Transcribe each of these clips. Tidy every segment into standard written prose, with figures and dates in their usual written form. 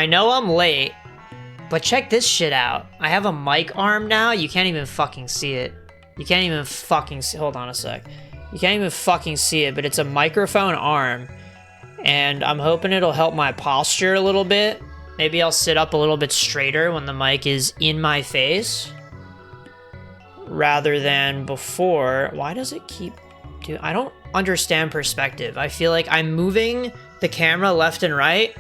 I know I'm late, but check this shit out. I have a mic arm now. You can't even fucking see it. You can't even fucking see. Hold on a sec. You can't even fucking see it, but it's a microphone arm. And I'm hoping it'll help my posture a little bit. Maybe I'll sit up a little bit straighter when the mic is in my face. Rather than before. Why does it keep doing... I don't understand perspective. I feel like I'm moving the camera left and right,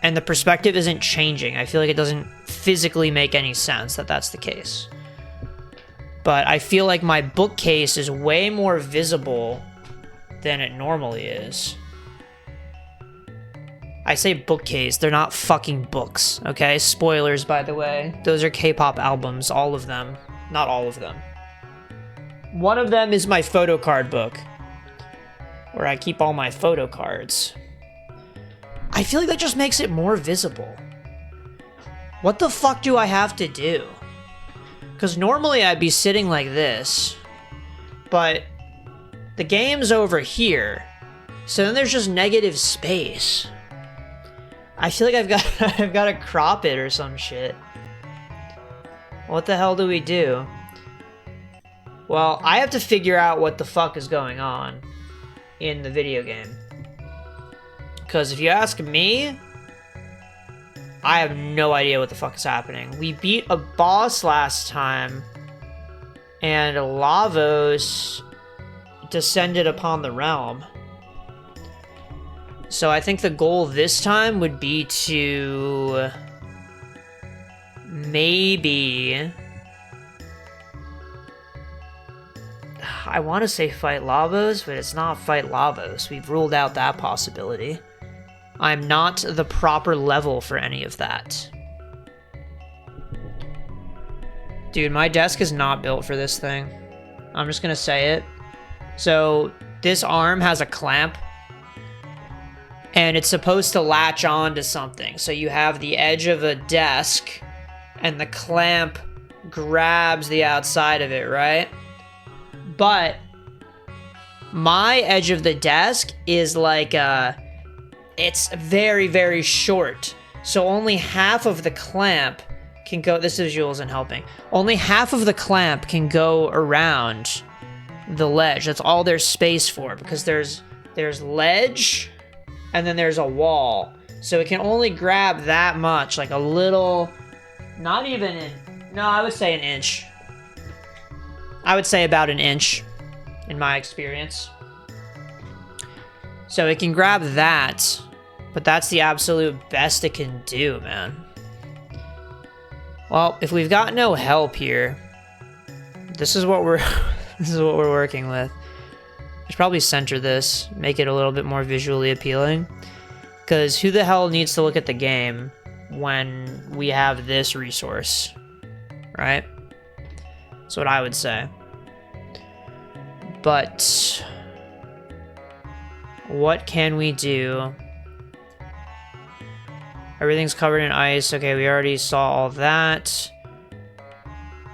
and the perspective isn't changing. I feel like it doesn't physically make any sense that that's the case. But I feel like my bookcase is way more visible than it normally is. I say bookcase, they're not fucking books, okay? Spoilers, by the way. Those are K-pop albums, all of them. Not all of them. One of them is my photo card book, where I keep all my photo cards. I feel like that just makes it more visible. What the fuck do I have to do? Because normally I'd be sitting like this, but the game's over here, so then there's just negative space. I feel like I've got to crop it or some shit. What the hell do we do? Well, I have to figure out what the fuck is going on in the video game. Because if you ask me, I have no idea what the fuck is happening. We beat a boss last time, and Lavos descended upon the realm. So I think the goal this time would be to maybe... I want to say fight Lavos, but it's not fight Lavos. We've ruled out that possibility. I'm not the proper level for any of that. Dude, my desk is not built for this thing. I'm just gonna say it. So, this arm has a clamp, and it's supposed to latch on to something. So you have the edge of a desk, and the clamp grabs the outside of it, right? But my edge of the desk is like it's very, very short. So only half of the clamp can go... This visual isn't helping. Only half of the clamp can go around the ledge. That's all there's space for, because there's ledge, and then there's a wall. So it can only grab that much, like a little... Not even an... No, I would say an inch. I would say about an inch, in my experience. So it can grab that, but that's the absolute best it can do, man. Well, if we've got no help here, this is what we're this is what we're working with. I should probably center this, make it a little bit more visually appealing, because who the hell needs to look at the game when we have this resource, right? That's what I would say. But what can we do? Everything's covered in ice. Okay, we already saw all that.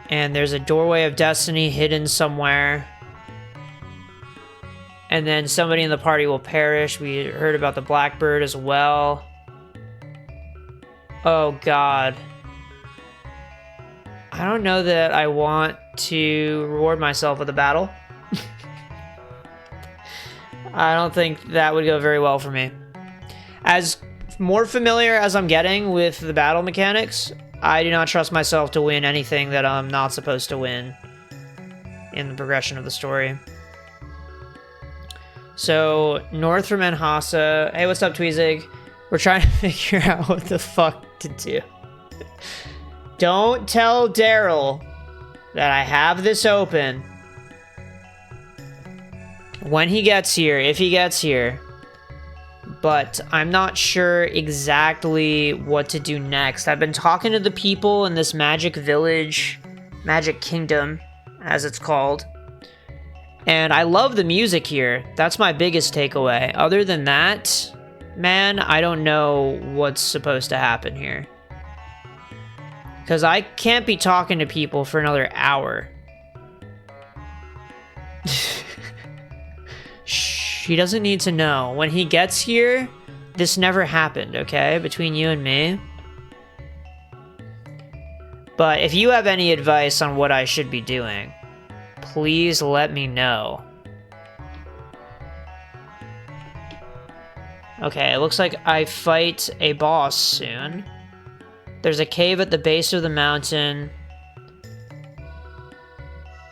And there's a doorway of destiny hidden somewhere. And then somebody in the party will perish. We heard about the blackbird as well. Oh god. I don't know that I want to reward myself with a battle. I don't think that would go very well for me. As more familiar as I'm getting with the battle mechanics, I do not trust myself to win anything that I'm not supposed to win in the progression of the story. So, north from Enhasa. Hey, what's up, Tweezig? We're trying to figure out what the fuck to do. Don't tell Daryl that I have this open when he gets here, if he gets here. But I'm not sure exactly what to do next. I've been talking to the people in this magic village, magic kingdom, as it's called. And I love the music here. That's my biggest takeaway. Other than that, man, I don't know what's supposed to happen here. Because I can't be talking to people for another hour. Shh, he doesn't need to know. When he gets here, this never happened, okay? Between you and me. But if you have any advice on what I should be doing, please let me know. Okay, it looks like I fight a boss soon. There's a cave at the base of the mountain.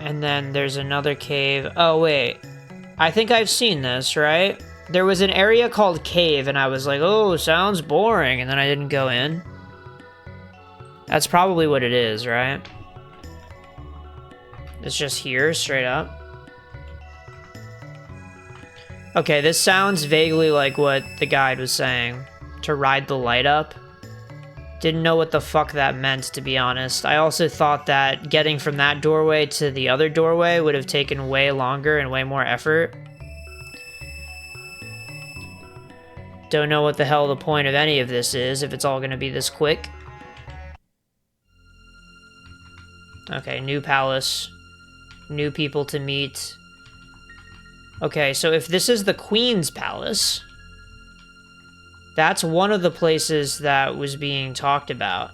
And then there's another cave. Oh, wait. I think I've seen this, right? There was an area called Cave, and I was like, oh, sounds boring, and then I didn't go in. That's probably what it is, right? It's just here, straight up. Okay, this sounds vaguely like what the guide was saying. To ride the light up. Didn't know what the fuck that meant, to be honest. I also thought that getting from that doorway to the other doorway would have taken way longer and way more effort. Don't know what the hell the point of any of this is, if it's all gonna be this quick. Okay, new palace. New people to meet. Okay, so if this is the Queen's Palace, that's one of the places that was being talked about.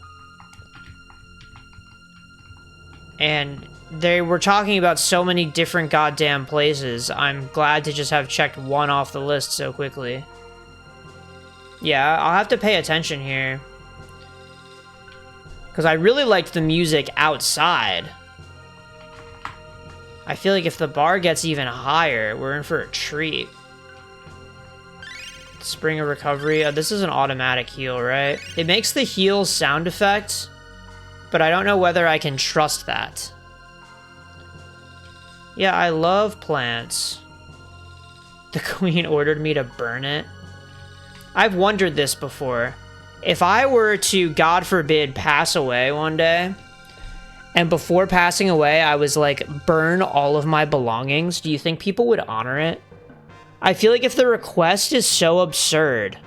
And they were talking about so many different goddamn places. I'm glad to just have checked one off the list so quickly. Yeah, I'll have to pay attention here. Because I really liked the music outside. I feel like if the bar gets even higher, we're in for a treat. Spring of Recovery. Oh, this is an automatic heal, right? It makes the heal sound effect, but I don't know whether I can trust that. Yeah, I love plants. The Queen ordered me to burn it. I've wondered this before. If I were to, God forbid, pass away one day, and before passing away, I was like, burn all of my belongings, do you think people would honor it? I feel like if the request is so absurd,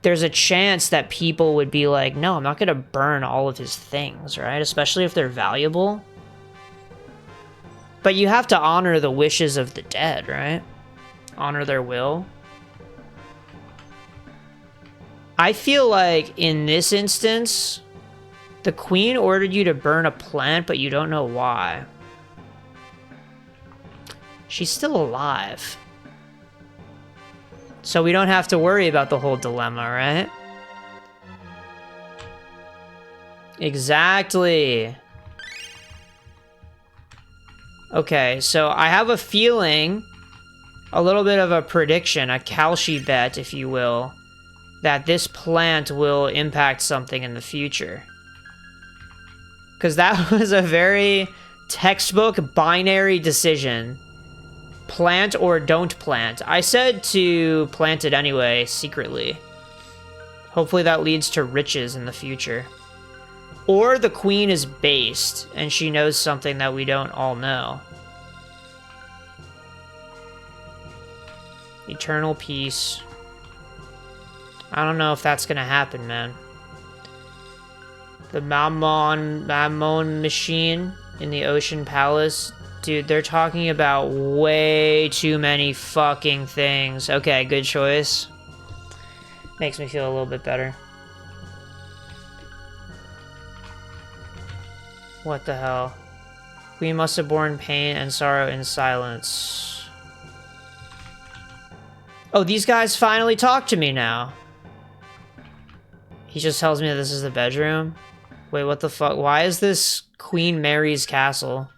there's a chance that people would be like, no, I'm not going to burn all of his things, right? Especially if they're valuable. But you have to honor the wishes of the dead, right? Honor their will. I feel like in this instance, the Queen ordered you to burn a plant, but you don't know why. She's still alive. So we don't have to worry about the whole dilemma, right? Exactly. Okay, so I have a feeling, a little bit of a prediction, a Kalshi bet, if you will, that this plant will impact something in the future. Because that was a very textbook binary decision. Plant or don't plant. I said to plant it anyway, secretly. Hopefully that leads to riches in the future. Or the Queen is based, and she knows something that we don't all know. Eternal peace. I don't know if that's gonna happen, man. The Mammon machine in the Ocean Palace. Dude, they're talking about way too many fucking things. Okay, good choice. Makes me feel a little bit better. What the hell? We must have borne pain and sorrow in silence. Oh, these guys finally talk to me now. He just tells me that this is the bedroom. Wait, what the fuck? Why is this Queen Mary's castle?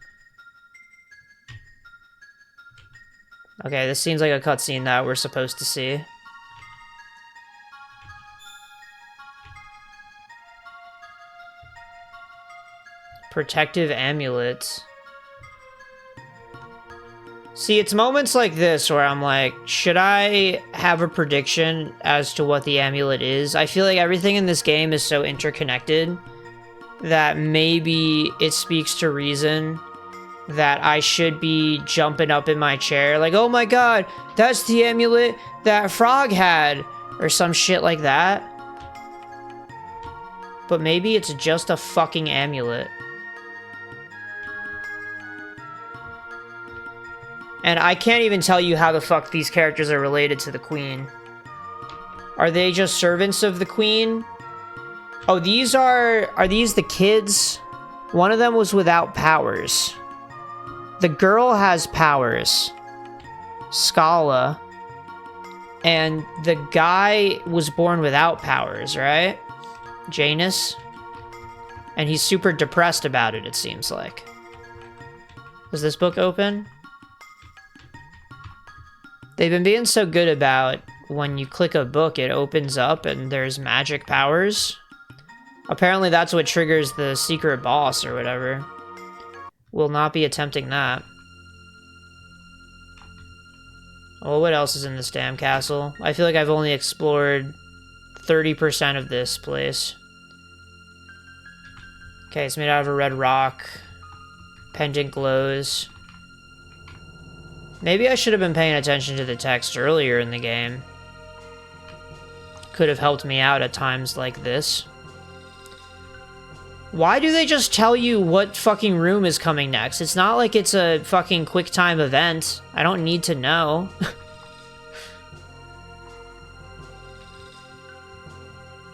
Okay, this seems like a cutscene that we're supposed to see. Protective amulet. See, it's moments like this where I'm like, should I have a prediction as to what the amulet is? I feel like everything in this game is so interconnected that maybe it speaks to reason that I should be jumping up in my chair like, oh my god, that's the amulet that Frog had, or some shit like that. But maybe it's just a fucking amulet. And I can't even tell you how the fuck these characters are related to the Queen. Are they just servants of the Queen? Oh, are these the kids? One of them was without powers. The girl has powers. Scala. And the guy was born without powers, right? Janus. And he's super depressed about it, it seems like. Is this book open? They've been being so good about when you click a book, it opens up and there's magic powers. Apparently that's what triggers the secret boss or whatever. Will not be attempting that. Oh, what else is in this damn castle? I feel like I've only explored 30% of this place. Okay, it's made out of a red rock. Pendant glows. Maybe I should have been paying attention to the text earlier in the game. Could have helped me out at times like this. Why do they just tell you what fucking room is coming next? It's not like it's a fucking quick time event. I don't need to know.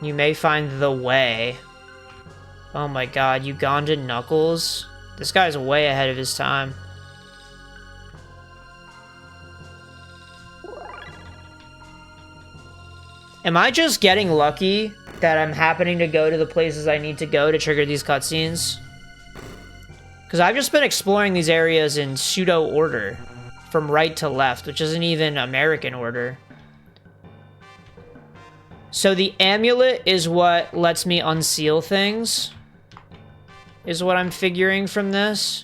You may find the way. Oh my god, Ugandan Knuckles? This guy's way ahead of his time. Am I just getting lucky that I'm happening to go to the places I need to go to trigger these cutscenes? Because I've just been exploring these areas in pseudo order, from right to left, which isn't even American order. So the amulet is what lets me unseal things, is what I'm figuring from this.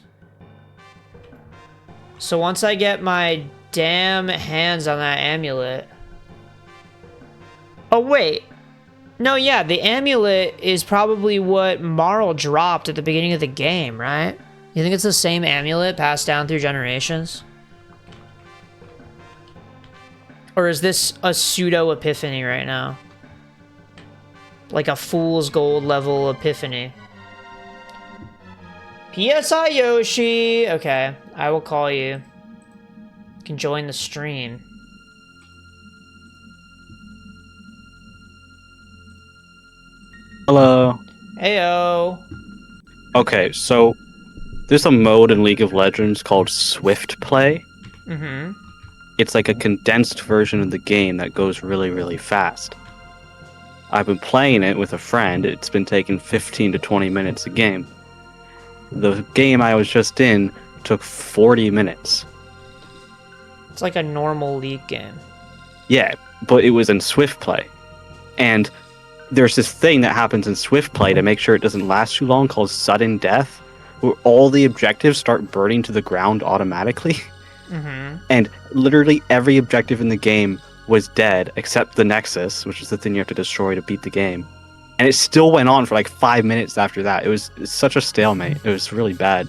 So once I get my damn hands on that amulet... Oh, wait. No, yeah, the amulet is probably what Marl dropped at the beginning of the game, right? You think it's the same amulet passed down through generations? Or is this a pseudo-epiphany right now? Like a fool's gold level epiphany. PSI Yoshi! Okay, I will call you. You can join the stream. Hello. Heyo. Okay, so there's a mode in League of Legends called Swift Play. Mm-hmm. It's like a condensed version of the game that goes really, really fast. I've been playing it with a friend. It's been taking 15 to 20 minutes a game. The game I was just in took 40 minutes. It's like a normal League game. Yeah, but it was in Swift Play. And there's this thing that happens in Swift Play to make sure it doesn't last too long called sudden death, where all the objectives start burning to the ground automatically. Mm-hmm. And literally every objective in the game was dead except the Nexus, which is the thing you have to destroy to beat the game. And it still went on for like 5 minutes after that. It's such a stalemate. It was really bad.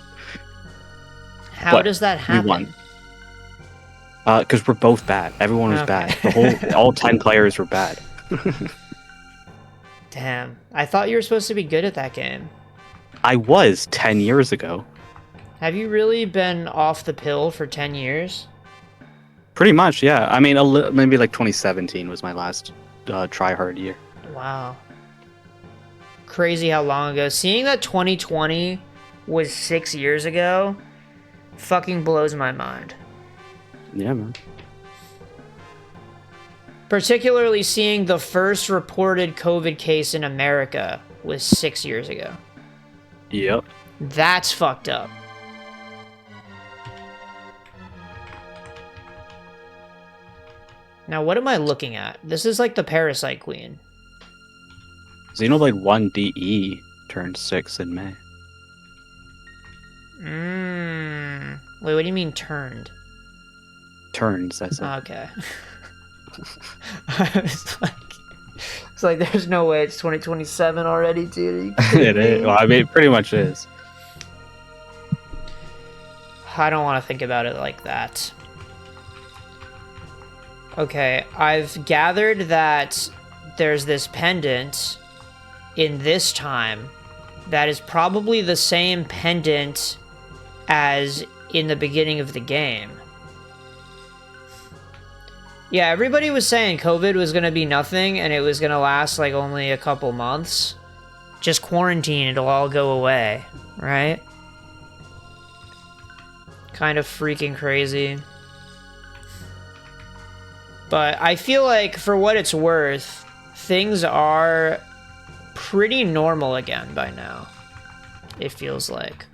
How does that happen? We won. Because we're both bad. Everyone was bad. All 10 players were bad. Damn. I thought you were supposed to be good at that game. I was 10 years ago. Have you really been off the pill for 10 years? Pretty much, yeah. I mean, maybe like 2017 was my last try-hard year. Wow. Crazy how long ago. Seeing that 2020 was 6 years ago fucking blows my mind. Yeah, man. Particularly seeing the first reported COVID case in America was 6 years ago. Yep. That's fucked up. Now, what am I looking at? This is like the Parasite Queen. Xenoblade 1 DE turned 6 in May. Wait, what do you mean turned? Turns, I said. Okay. It's like there's no way it's 2027 already, dude. It is. Well, I mean, it pretty much is. I don't want to think about it like that. Okay, I've gathered that there's this pendant in this time that is probably the same pendant as in the beginning of the game. Yeah, everybody was saying COVID was going to be nothing and it was going to last like only a couple months. Just quarantine, it'll all go away, right? Kind of freaking crazy. But I feel like, for what it's worth, things are pretty normal again by now. It feels like.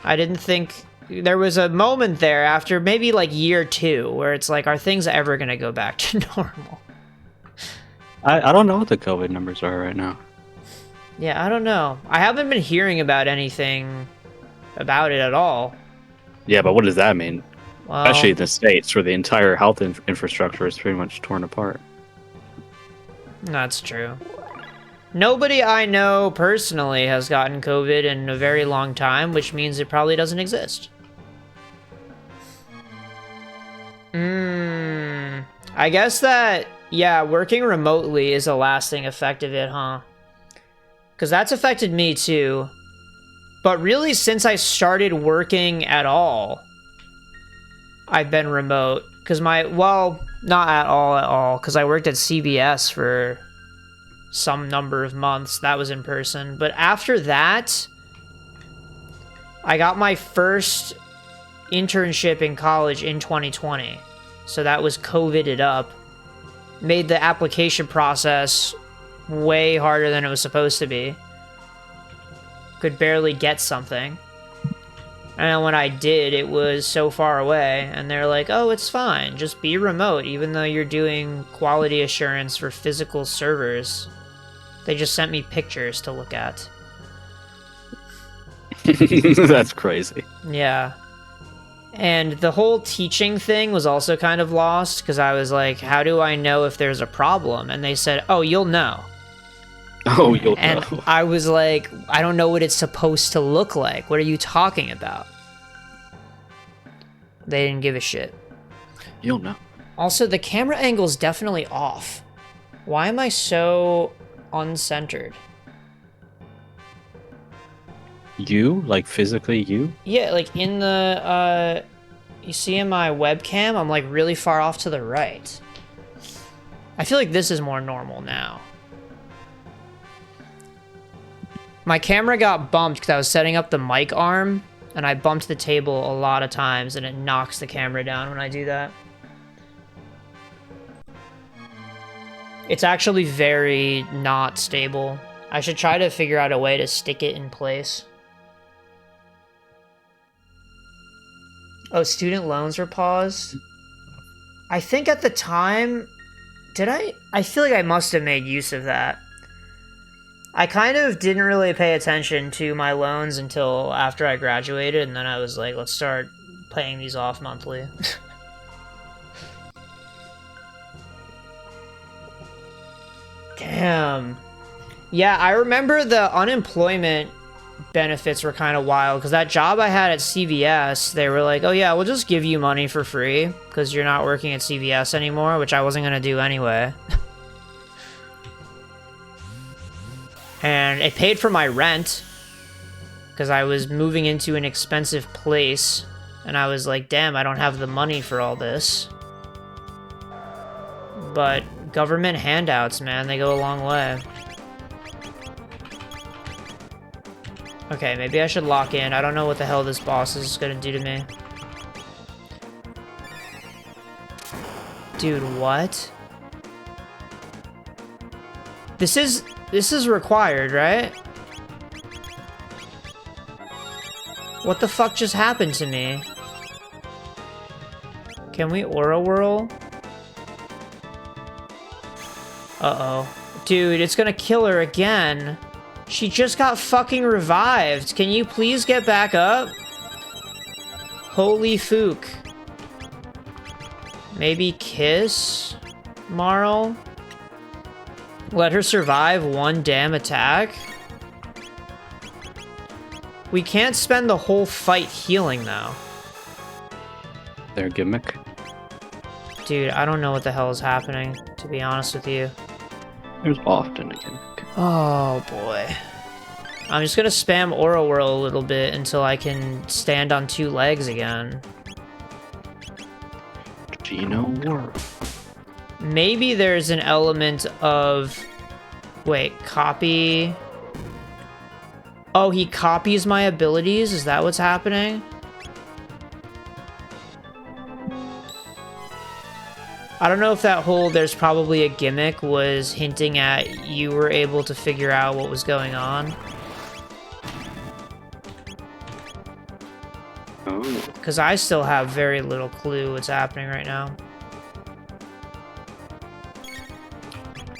I didn't think... There was a moment there after maybe like year 2 where it's like, are things ever gonna go back to normal? I don't know what the COVID numbers are right now. Yeah, I don't know. I haven't been hearing about anything about it at all. Yeah, but what does that mean? Well, Especially in the States, where the entire health infrastructure is pretty much torn apart. that's true. Nobody I know personally has gotten COVID in a very long time, which means it probably doesn't exist. I guess that, yeah, working remotely is a lasting effect of it, huh? Because that's affected me too. But really, since I started working at all, I've been remote. Because well, not at all, because I worked at CBS for some number of months. That was in person. But after that, I got my first internship in college in 2020. So that was COVIDed up. Made the application process way harder than it was supposed to be. Could barely get something. And then when I did, it was so far away. And they're like, oh, it's fine. Just be remote, even though you're doing quality assurance for physical servers. They just sent me pictures to look at. That's crazy. Yeah. And the whole teaching thing was also kind of lost, because I was like, how do I know if there's a problem? And they said, oh, you'll know. Oh, you'll And know. I was like, I don't know what it's supposed to look like. What are you talking about? They didn't give a shit. You'll know. Also, the camera angle's definitely off. Why am I so uncentered? You? Like, physically you? Yeah, like in the, you see in my webcam, I'm like really far off to the right. I feel like this is more normal now. My camera got bumped because I was setting up the mic arm, and I bumped the table a lot of times, and it knocks the camera down when I do that. It's actually very not stable. I should try to figure out a way to stick it in place. Oh, student loans were paused? I think at the time... Did I? I feel like I must have made use of that. I kind of didn't really pay attention to my loans until after I graduated, and then I was like, let's start paying these off monthly. Damn. Yeah, I remember the unemployment benefits were kind of wild, because that job I had at CVS, they were like, oh yeah, we'll just give you money for free, because you're not working at CVS anymore, which I wasn't going to do anyway. And it paid for my rent, because I was moving into an expensive place, and I was like, damn, I don't have the money for all this. But government handouts, man, they go a long way. Okay, maybe I should lock in. I don't know what the hell this boss is gonna do to me. Dude, what? This is required, right? What the fuck just happened to me? Can we aura whirl? Uh-oh. Dude, it's gonna kill her again. She just got fucking revived. Can you please get back up? Holy fook. Maybe kiss Marl? Let her survive one damn attack? We can't spend the whole fight healing, though. Their gimmick. Dude, I don't know what the hell is happening, to be honest with you. There's often a gimmick. Oh, boy. I'm just gonna spam Aura Whirl a little bit until I can stand on 2 legs again. Gino World. Maybe there's an element of Wait, copy. Oh, he copies my abilities? Is that what's happening? I don't know if that whole "there's probably a gimmick" was hinting at you were able to figure out what was going on. Oh. Because I still have very little clue what's happening right now.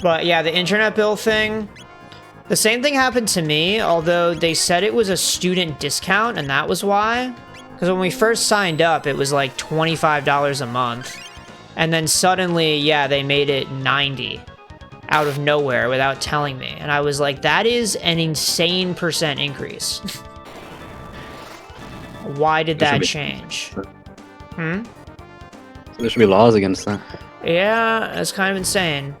But yeah, the internet bill thing, the same thing happened to me, although they said it was a student discount, and that was why. Because when we first signed up, it was like $25 a month. And then suddenly, yeah, they made it $90 out of nowhere without telling me. And I was like, that is an insane % increase. Why did that change? Hmm? So there should be laws against that. Yeah, that's kind of insane.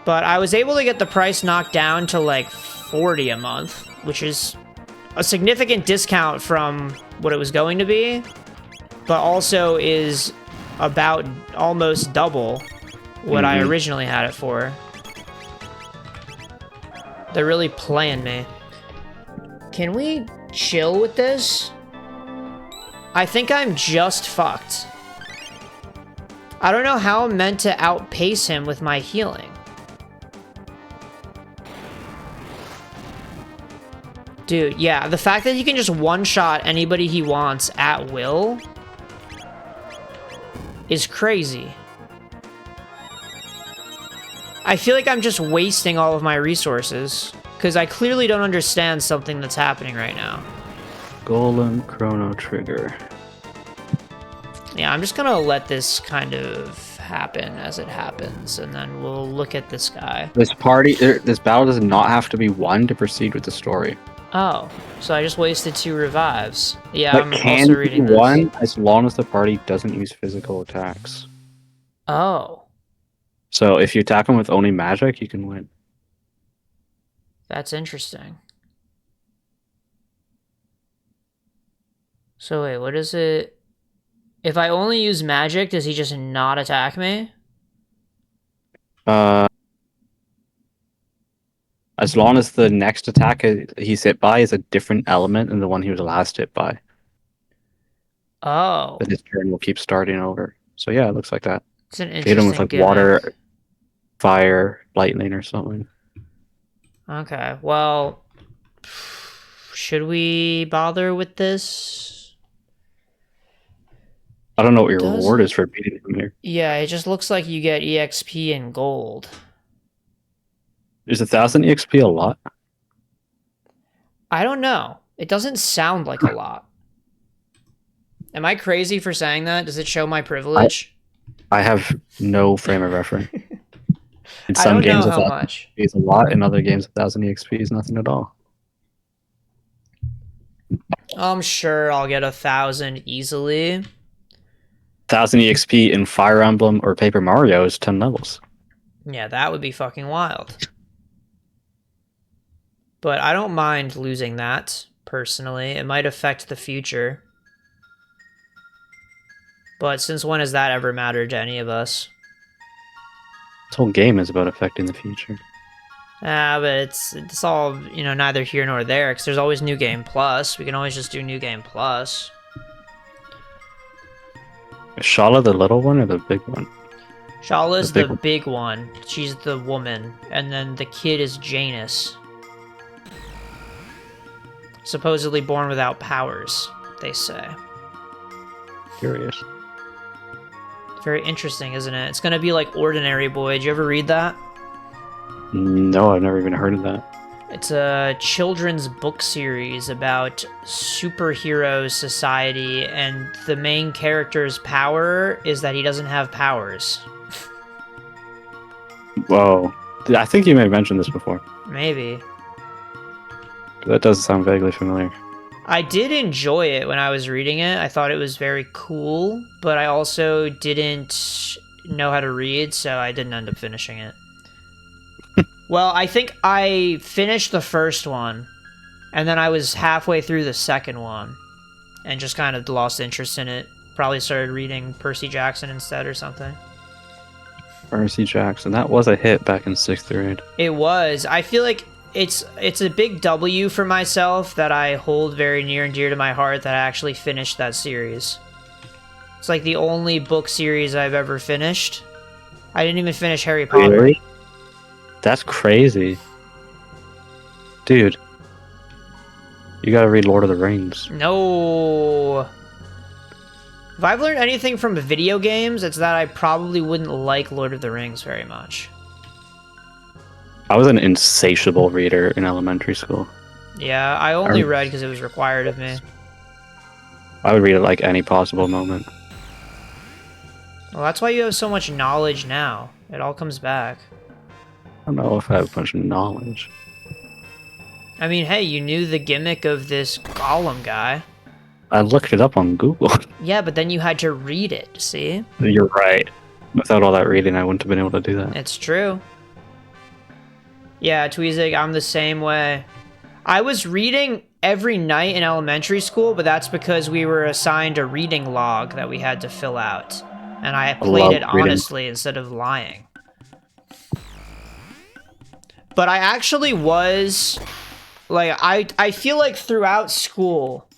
But I was able to get the price knocked down to like $40 a month, which is a significant discount from what it was going to be, but also is about almost double what I originally had it for. They're really playing me. Can we chill with this? I think I'm just fucked. I don't know how I'm meant to outpace him with my healing. Dude, yeah, the fact that he can just one-shot anybody he wants at will is crazy. I feel like I'm just wasting all of my resources, because I clearly don't understand something that's happening right now. Golem Chrono Trigger. Yeah, I'm just gonna let this kind of happen as it happens, and then we'll look at this guy. This battle does not have to be won to proceed with the story. Oh, so I just wasted 2 revives. Yeah, But I'm can also reading be this. won as long as the party doesn't use physical attacks. Oh, So if you attack them with only magic, you can win. that's interesting. So wait, what is it? If I only use magic, does he just not attack me? As long as the next attack he's hit by is a different element than the one he was last hit by. Oh, But his turn will keep starting over. So yeah, it looks like that. it's an Hit him with interesting like gimmick. water, fire, lightning, or something. Okay, well, should we bother with this? I don't know what your Does reward it? is for beating him here. Yeah, it just looks like you get EXP and gold. Is 1,000 EXP a lot? I don't know. It doesn't sound like a lot. Am I crazy for saying that? Does it show my privilege? I have no frame of reference. In I some don't know games, how 1,000 much. EXP is a lot. In other games, 1,000 EXP is nothing at all. I'm sure I'll get 1,000 easily. 1,000 EXP in Fire Emblem or Paper Mario is 10 levels. Yeah, that would be fucking wild. But I don't mind losing that, personally. It might affect the future. But since when has that ever mattered to any of us? This whole game is about affecting the future. But it's all, you know, neither here nor there, because there's always New Game Plus. We can always just do New Game Plus. Is Shala the little one or the big one? Shala's The the big big one. She's the woman. And then the kid is Janus. Supposedly born without powers, they say. Curious. Very interesting, isn't it? It's gonna be like Ordinary Boy. Did you ever read that? No, I've never even heard of that. It's a children's book series about superhero society, and the main character's power is that he doesn't have powers. Whoa. I think you may have mentioned this before. Maybe. That does sound vaguely familiar. I did enjoy it when I was reading it. I thought it was very cool, but I also didn't know how to read, so I didn't end up finishing it. Well, I think I finished the first one, and then I was halfway through the second one, and just kind of lost interest in it. Probably started reading Percy Jackson instead or something. Percy Jackson. That was a hit back in 6th grade. It was. I feel like it's a big W for myself that I hold very near and dear to my heart that I actually finished that series. It's like the only book series I've ever finished. I didn't even finish Harry Potter. Really? That's crazy. Dude. You gotta read Lord of the Rings. No. If I've learned anything from video games, it's that I probably wouldn't like Lord of the Rings very much. I was an insatiable reader in elementary school. Yeah, I only read because it was required of me. I would read it like any possible moment. Well, that's why you have so much knowledge now. It all comes back. I don't know if I have much knowledge. I mean, hey, you knew the gimmick of this golem guy. I looked it up on Google. Yeah, but then you had to read it, see? You're right. Without all that reading, I wouldn't have been able to do that. It's true. Yeah, Tweezig, I'm the same way. I was reading every night in elementary school, but that's because we were assigned a reading log that we had to fill out. And I played it honestly instead of lying. But I actually was... Like, I feel like throughout school,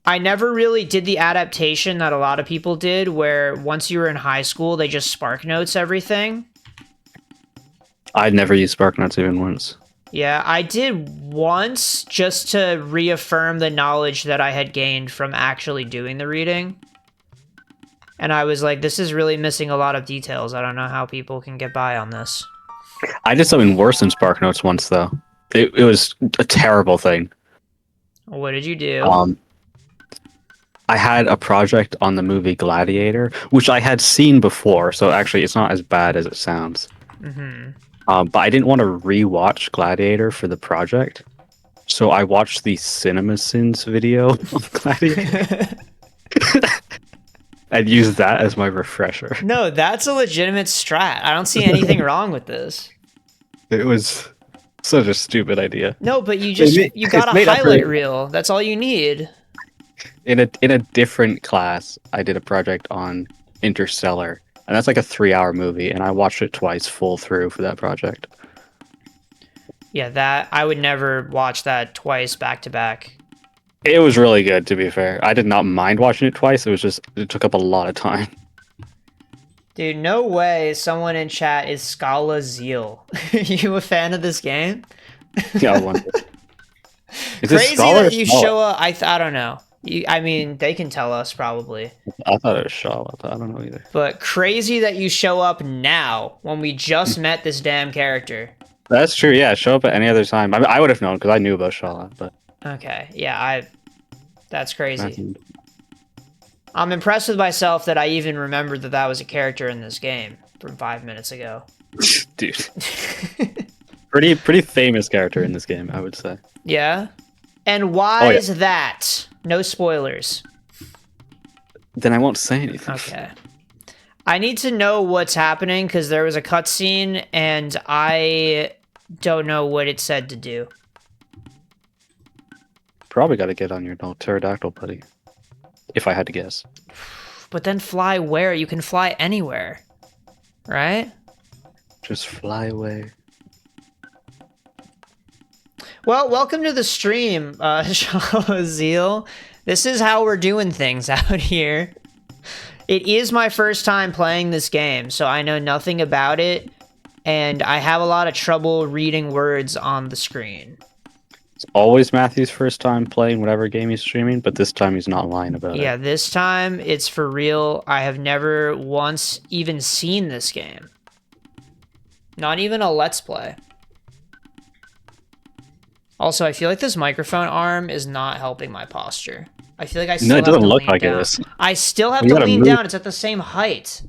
I never really did the adaptation that a lot of people did, where once you were in high school, they just Spark Notes everything. I'd never used Spark Notes even once. Yeah, I did once just to reaffirm the knowledge that I had gained from actually doing the reading. And I was like, this is really missing a lot of details. I don't know how people can get by on this. I did something worse than Spark Notes once, though. It was a terrible thing. What did you do? I had a project on the movie Gladiator, which I had seen before, so actually it's not as bad as it sounds. Mm-hmm. But I didn't want to rewatch Gladiator for the project, so I watched the CinemaSins video of Gladiator. I'd use that as my refresher. No, that's a legitimate strat. I don't see anything wrong with this. It was such a stupid idea. No, but you got a highlight reel. That's all you need. In a different class, I did a project on Interstellar, and that's like a 3-hour movie, and I watched it twice full through for that project. Yeah, that I would never watch that twice back to back. It was really good, to be fair. I did not mind watching it twice. It was just, it took up a lot of time. Dude, no way someone in chat is Scala Zeal. You a fan of this game? Yeah, I wonder. Is Crazy Scala that you Scala? show up. I don't know. I mean, they can tell us probably. I thought it was Shaw. I don't know either. But crazy that you show up now when we just met this damn character. That's true. Yeah, show up at any other time. I mean, I would have known because I knew about Shaw, but Okay, yeah, that's crazy. I'm impressed with myself that I even remembered that was a character in this game from 5 minutes ago. Dude. pretty famous character in this game, I would say. Yeah? And why is that? No spoilers. Then I won't say anything. Okay. I need to know what's happening because there was a cutscene and I don't know what it said to do. Probably got to get on your pterodactyl, buddy. If I had to guess. But then fly where? You can fly anywhere. Right? Just fly away. Well, welcome to the stream, Zeal. This is how we're doing things out here. It is my first time playing this game, so I know nothing about it, and I have a lot of trouble reading words on the screen. It's always Matthew's first time playing whatever game he's streaming, but this time he's not lying about it. Yeah, this time it's for real. I have never once even seen this game. Not even a Let's Play. Also, I feel like this microphone arm is not helping my posture. I feel like I still have to lean down. No, it doesn't look like it is. I still have to lean down. It's at the same height.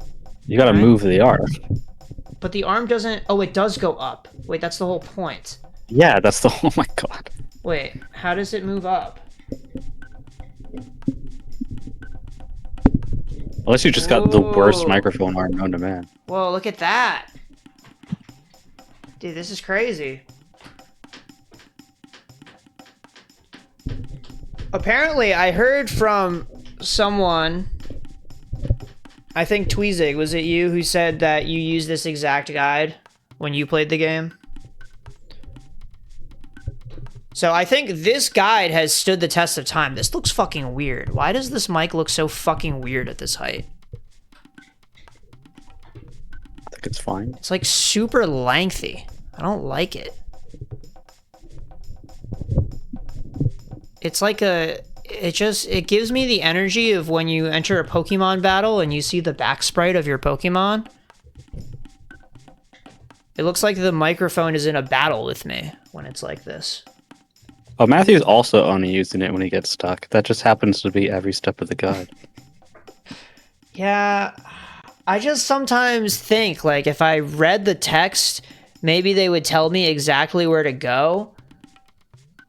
You gotta move the arm. But the arm doesn't... Oh, it does go up. Wait, that's the whole point. Yeah, that's the... Oh my god. Wait, how does it move up? Unless you just got the worst microphone arm known to man. Whoa, look at that. Dude, this is crazy. Apparently, I heard from someone I think Tweezig, was it you who said that you used this exact guide when you played the game? So I think this guide has stood the test of time. This looks fucking weird. Why does this mic look so fucking weird at this height? I think it's fine. It's like super lengthy. I don't like it. It's like it gives me the energy of when you enter a Pokemon battle and you see the back sprite of your Pokemon. It looks like the microphone is in a battle with me when it's like this. Oh, Matthew's also only using it when he gets stuck. That just happens to be every step of the guide. Yeah, I just sometimes think, like, if I read the text, maybe they would tell me exactly where to go.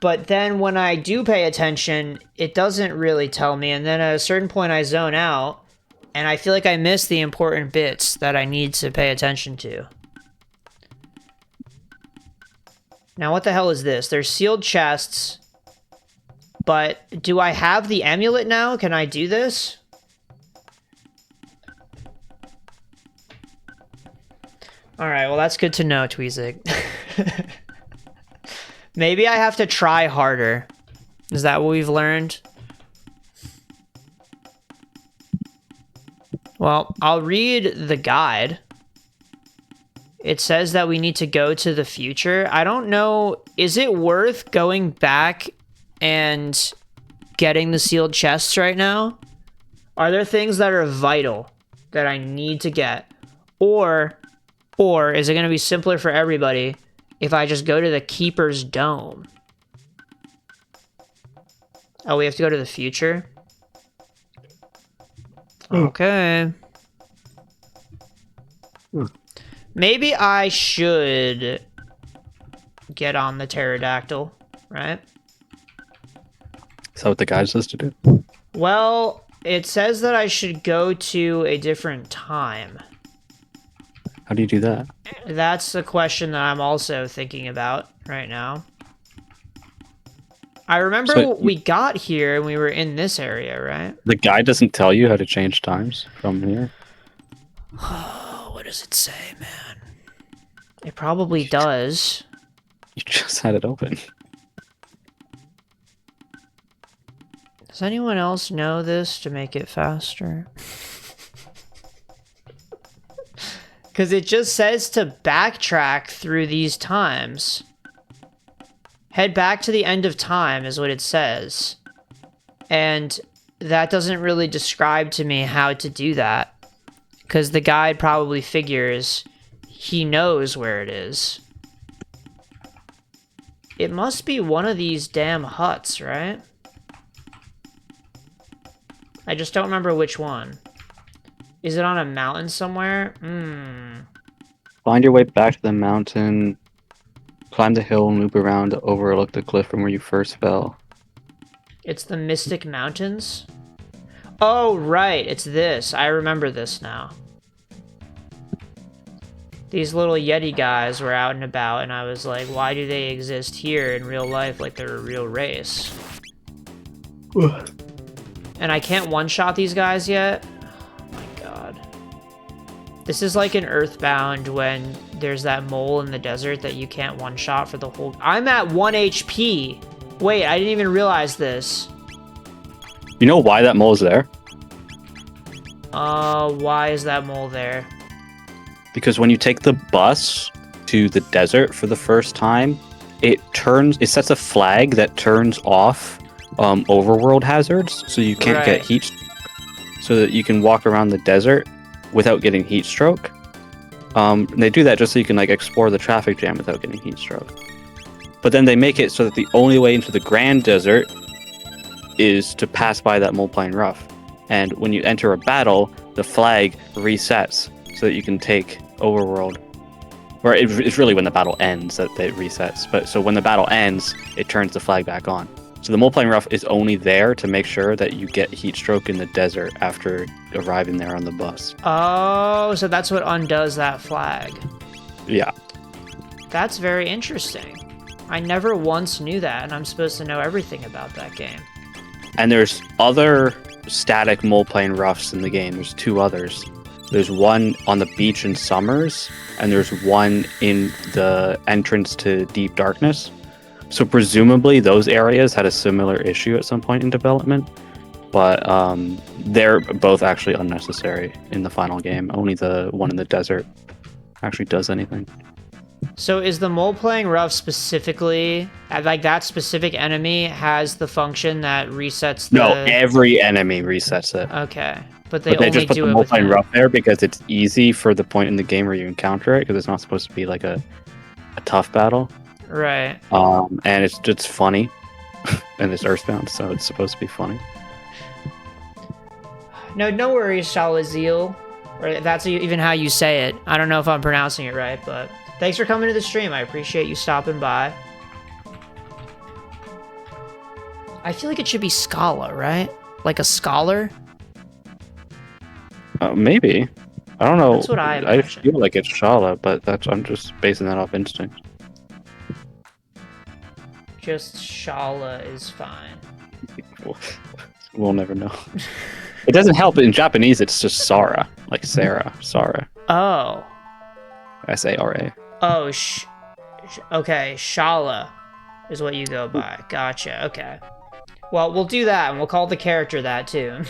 But then when I do pay attention, it doesn't really tell me. And then at a certain point, I zone out. And I feel like I miss the important bits that I need to pay attention to. Now, what the hell is this? There's sealed chests. But do I have the amulet now? Can I do this? Alright, well, that's good to know, Tweezig. Maybe I have to try harder. Is that what we've learned? Well, I'll read the guide. It says that we need to go to the future. I don't know. Is it worth going back and getting the sealed chests right now? Are there things that are vital that I need to get? Or is it going to be simpler for everybody if I just go to the Keeper's Dome? Oh, we have to go to the future? Okay. Maybe I should get on the pterodactyl, right? Is that what the guide says to do? Well, it says that I should go to a different time. How do you do that? That's a question that I'm also thinking about right now. I remember we got here and we were in this area, right? The guide doesn't tell you how to change times from here. What does it say, man? It probably does. You just had it open. Does anyone else know this to make it faster? Because it just says to backtrack through these times. Head back to the end of time is what it says. And that doesn't really describe to me how to do that. Because the guide probably figures he knows where it is. It must be one of these damn huts, right? I just don't remember which one. Is it on a mountain somewhere? Find your way back to the mountain. Climb the hill and loop around to overlook the cliff from where you first fell. It's the Mystic Mountains? Oh, right. It's this. I remember this now. These little Yeti guys were out and about, and I was like, why do they exist here in real life like they're a real race? And I can't one-shot these guys yet? Oh my god. This is like an Earthbound when there's that mole in the desert that you can't one-shot for the whole... I'm at 1 HP! Wait, I didn't even realize this. You know why that mole's there? Why is that mole there? Because when you take the bus to the desert for the first time, it sets a flag that turns off overworld hazards, so you can't get heat, so that you can walk around the desert without getting heat stroke. They do that just so you can like explore the traffic jam without getting heat stroke. But then they make it so that the only way into the Grand Desert is to pass by that Mulpine Rough. And when you enter a battle, the flag resets so that you can take overworld. Or it's really when the battle ends that it resets. But so when the battle ends, it turns the flag back on. So the Mulpine Rough is only there to make sure that you get heat stroke in the desert after arriving there on the bus. Oh, so that's what undoes that flag. Yeah. That's very interesting. I never once knew that, and I'm supposed to know everything about that game. And there's other static mole plane roughs in the game. There's 2 others. There's one on the beach in Summers, and there's one in the entrance to Deep Darkness. So presumably those areas had a similar issue at some point in development, but they're both actually unnecessary in the final game. Only the one in the desert actually does anything. So is the mole playing rough specifically, like that specific enemy has the function that resets the... No, every enemy resets it. Okay, but they But they only just put do the it mole with plane him. rough there because it's easy for the point in the game where you encounter it, because it's not supposed to be like a tough battle. Right. And it's just funny, and it's Earthbound, so it's supposed to be funny. No worries, Shalazil. Or if that's even how you say it. I don't know if I'm pronouncing it right, but thanks for coming to the stream. I appreciate you stopping by. I feel like it should be Scala, right? Like a scholar? Maybe. I don't know. That's what I I imagine. feel like it's Shala, but I'm just basing that off instinct. Just Shala is fine. We'll never know. It doesn't help. In Japanese, it's just Sara, like Sarah, Sara. Oh. S-A-R-A. Oh, okay, Shala is what you go by. Gotcha, okay. Well, we'll do that, and we'll call the character that, too.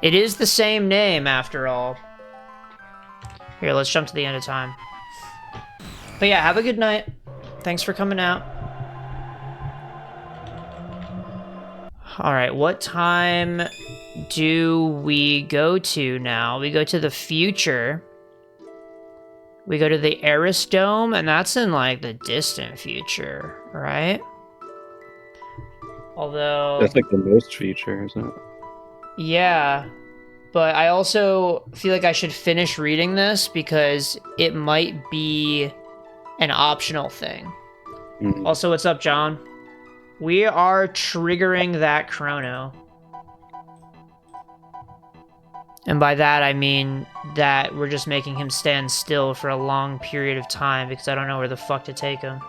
It is the same name, after all. Here, let's jump to the end of time. But yeah, have a good night. Thanks for coming out. Alright, what time do we go to now? We go to the future. We go to the Eris Dome, and that's in, like, the distant future, right? Although... That's like the most future, isn't it? Yeah, but I also feel like I should finish reading this because it might be an optional thing. Mm. Also, what's up, John? We are triggering that Chrono. And by that, I mean that we're just making him stand still for a long period of time because I don't know where the fuck to take him.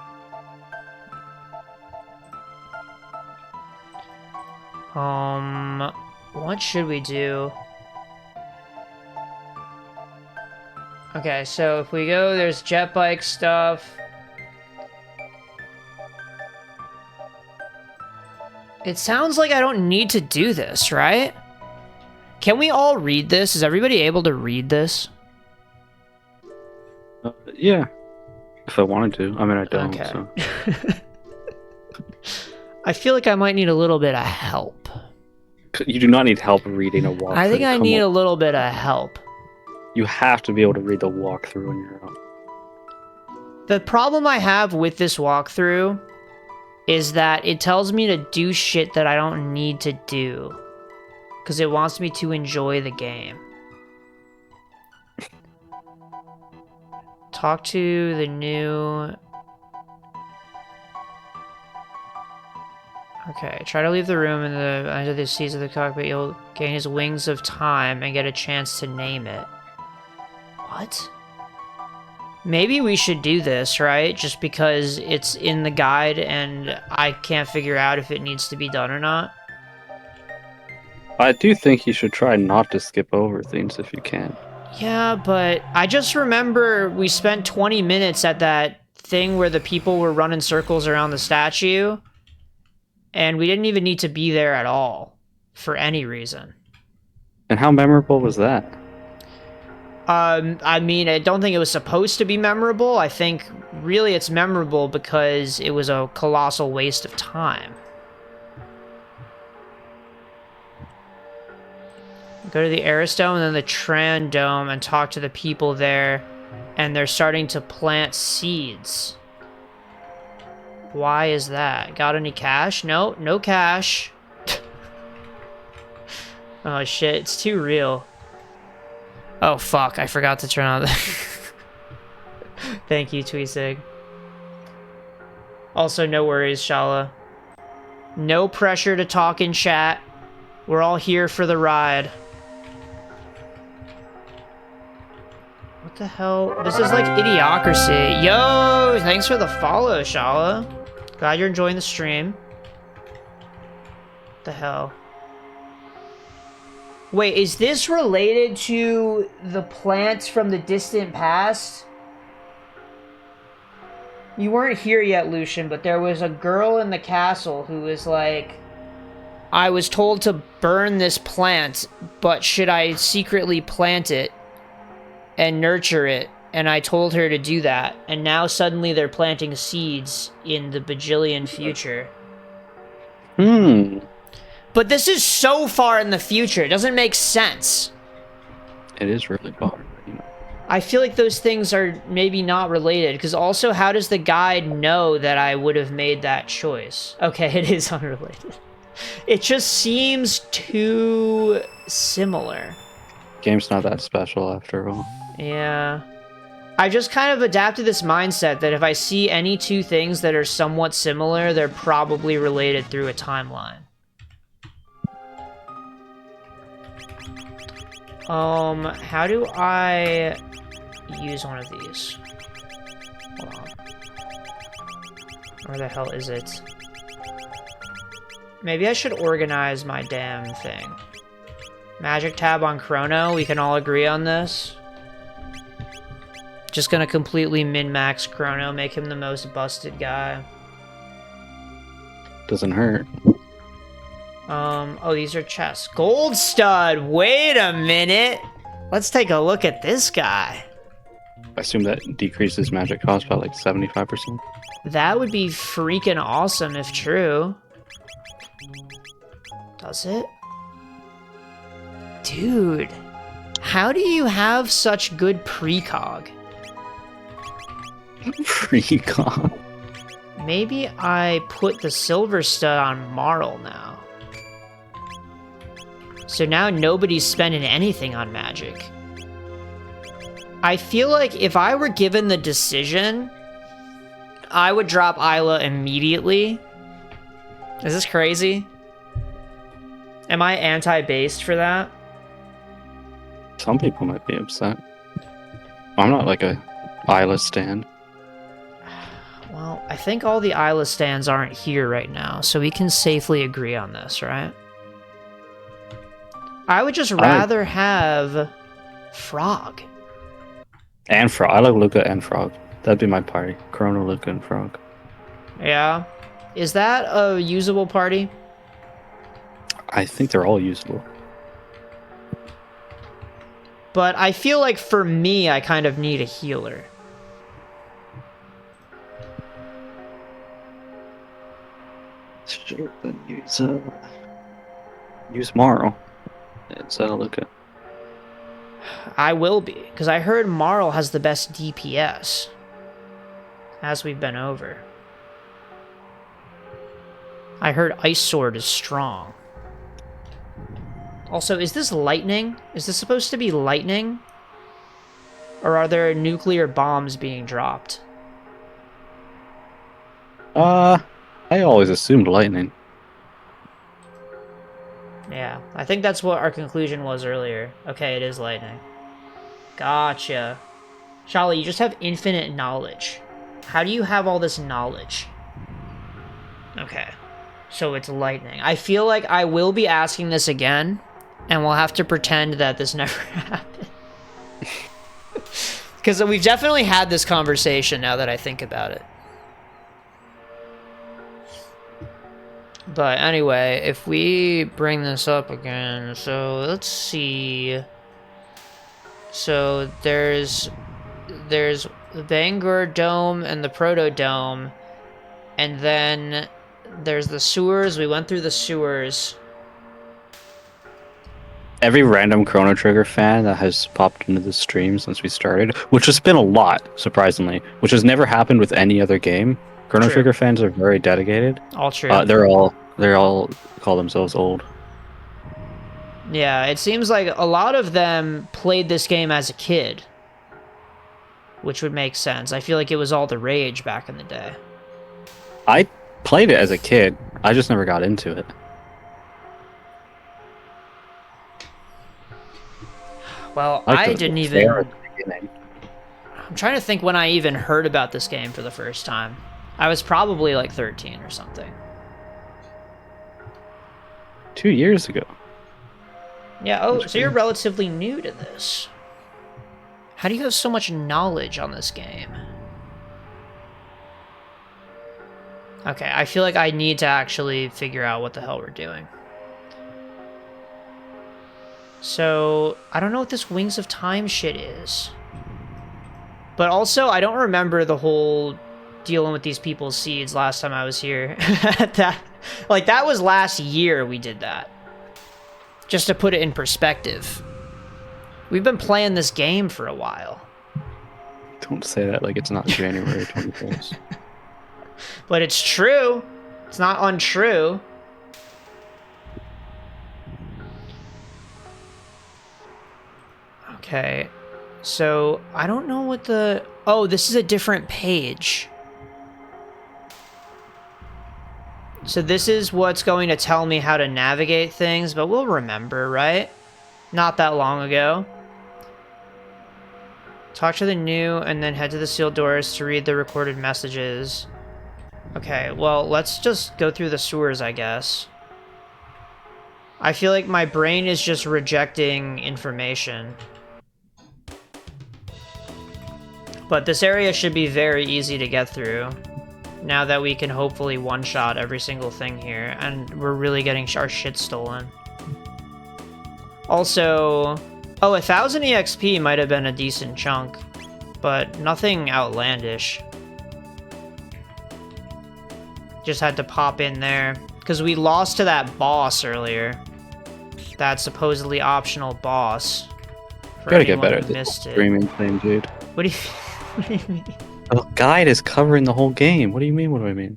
What should we do? Okay, so if we go, there's jet bike stuff. It sounds like I don't need to do this, right? Can we all read this? Is everybody able to read this? Yeah. If I wanted to. I mean, I don't, Okay. so. I feel like I might need a little bit of help. You do not need help reading a walkthrough. I think I need a little bit of help. You have to be able to read the walkthrough on your own. The problem I have with this walkthrough is that it tells me to do shit that I don't need to do. Because it wants me to enjoy the game. Talk to the new... Okay, try to leave the room under the seats of the cockpit. You'll gain his wings of time and get a chance to name it. What? Maybe we should do this, right? Just because it's in the guide and I can't figure out if it needs to be done or not. I do think you should try not to skip over things if you can. Yeah, but I just remember we spent 20 minutes at that thing where the people were running circles around the statue. And we didn't even need to be there at all. For any reason. And how memorable was that? I mean, I don't think it was supposed to be memorable. I think really it's memorable because it was a colossal waste of time. Go to the Eris Dome and then the Tran Dome and talk to the people there. And they're starting to plant seeds. Why is that? Got any cash? No, no cash. Oh shit, it's too real. Oh fuck, I forgot to turn on the... Thank you, Tweesig. Also, no worries, Shala. No pressure to talk in chat. We're all here for the ride. What the hell? This is like Idiocracy. Yo, thanks for the follow, Shala. Glad you're enjoying the stream. What the hell? Wait, is this related to the plants from the distant past? You weren't here yet, Lucian, but there was a girl in the castle who was like, I was told to burn this plant, but should I secretly plant it and nurture it? And I told her to do that. And now suddenly they're planting seeds in the bajillion future. But this is so far in the future. It doesn't make sense. It is really far. I feel like those things are maybe not related. Because also, how does the guide know that I would have made that choice? Okay, it is unrelated. It just seems too similar. Game's not that special after all. Yeah. I just kind of adapted this mindset that if I see any two things that are somewhat similar, they're probably related through a timeline. How do I use one of these? Hold on. Where the hell is it? Maybe I should organize my damn thing. Magic tab on Chrono, we can all agree on this. Just gonna completely min-max Chrono, make him the most busted guy. Doesn't hurt. Oh, these are chests. Gold stud, wait a minute. Let's take a look at this guy. I assume that decreases magic cost by like 75%. That would be freaking awesome if true. Does it? Dude, how do you have such good precog? Precog? Maybe I put the silver stud on Marl now. So now nobody's spending anything on magic. I feel like if I were given the decision, I would drop Isla immediately. Is this crazy? Am I anti-based for that? Some people might be upset. I'm not like a Isla stan. Well, I think all the Isla stands aren't here right now, so we can safely agree on this, right? I would just rather have Frog. And Frog. I like Luca and Frog. That'd be my party. Chrono, Luca, and Frog. Yeah. Is that a usable party? I think they're all usable. But I feel like for me, I kind of need a healer. Sure, then use Marl instead of Luca. I will be, because I heard Marl has the best DPS. As we've been over. I heard Ice Sword is strong. Also, is this lightning? Is this supposed to be lightning? Or are there nuclear bombs being dropped? I always assumed lightning. Yeah, I think that's what our conclusion was earlier. Okay, it is lightning. Gotcha. Shala, you just have infinite knowledge. How do you have all this knowledge? Okay, so it's lightning. I feel like I will be asking this again, and we'll have to pretend that this never happened. Because we've definitely had this conversation now that I think about it. But anyway, if we bring this up again, so let's see. So there's the Bangor Dome and the Proto Dome, and then there's the sewers. We went through the sewers. Every random Chrono Trigger fan that has popped into the stream since we started, which has been a lot, surprisingly, which has never happened with any other game. Chrono Trigger fans are very dedicated. All true. They all call themselves old. Yeah, it seems like a lot of them played this game as a kid, which would make sense. I feel like it was all the rage back in the day. I played it as a kid. I just never got into it. Well, I didn't even... I'm trying to think when I even heard about this game for the first time. I was probably like 13 or something. 2 years ago. Yeah, oh, so you're relatively new to this. How do you have so much knowledge on this game? Okay, I feel like I need to actually figure out what the hell we're doing. So, I don't know what this Wings of Time shit is. But also, I don't remember the whole dealing with these people's seeds last time I was here. That was last year we did that. Just to put it in perspective. We've been playing this game for a while. Don't say that like it's not January 21st. But it's true. It's not untrue. Okay. So, I don't know what the... Oh, this is a different page. So this is what's going to tell me how to navigate things, but we'll remember, right? Not that long ago. Talk to the new, and then head to the sealed doors to read the recorded messages. Okay, well, let's just go through the sewers, I guess. I feel like my brain is just rejecting information. But this area should be very easy to get through. Now that we can hopefully one-shot every single thing here, and we're really getting our shit stolen. Also, oh, 1,000 EXP might have been a decent chunk, but nothing outlandish. Just had to pop in there, because we lost to that boss earlier. That supposedly optional boss. Gotta get better at this streaming thing, dude. What do you... What do you mean? The guide is covering the whole game. What do you mean? What do I mean?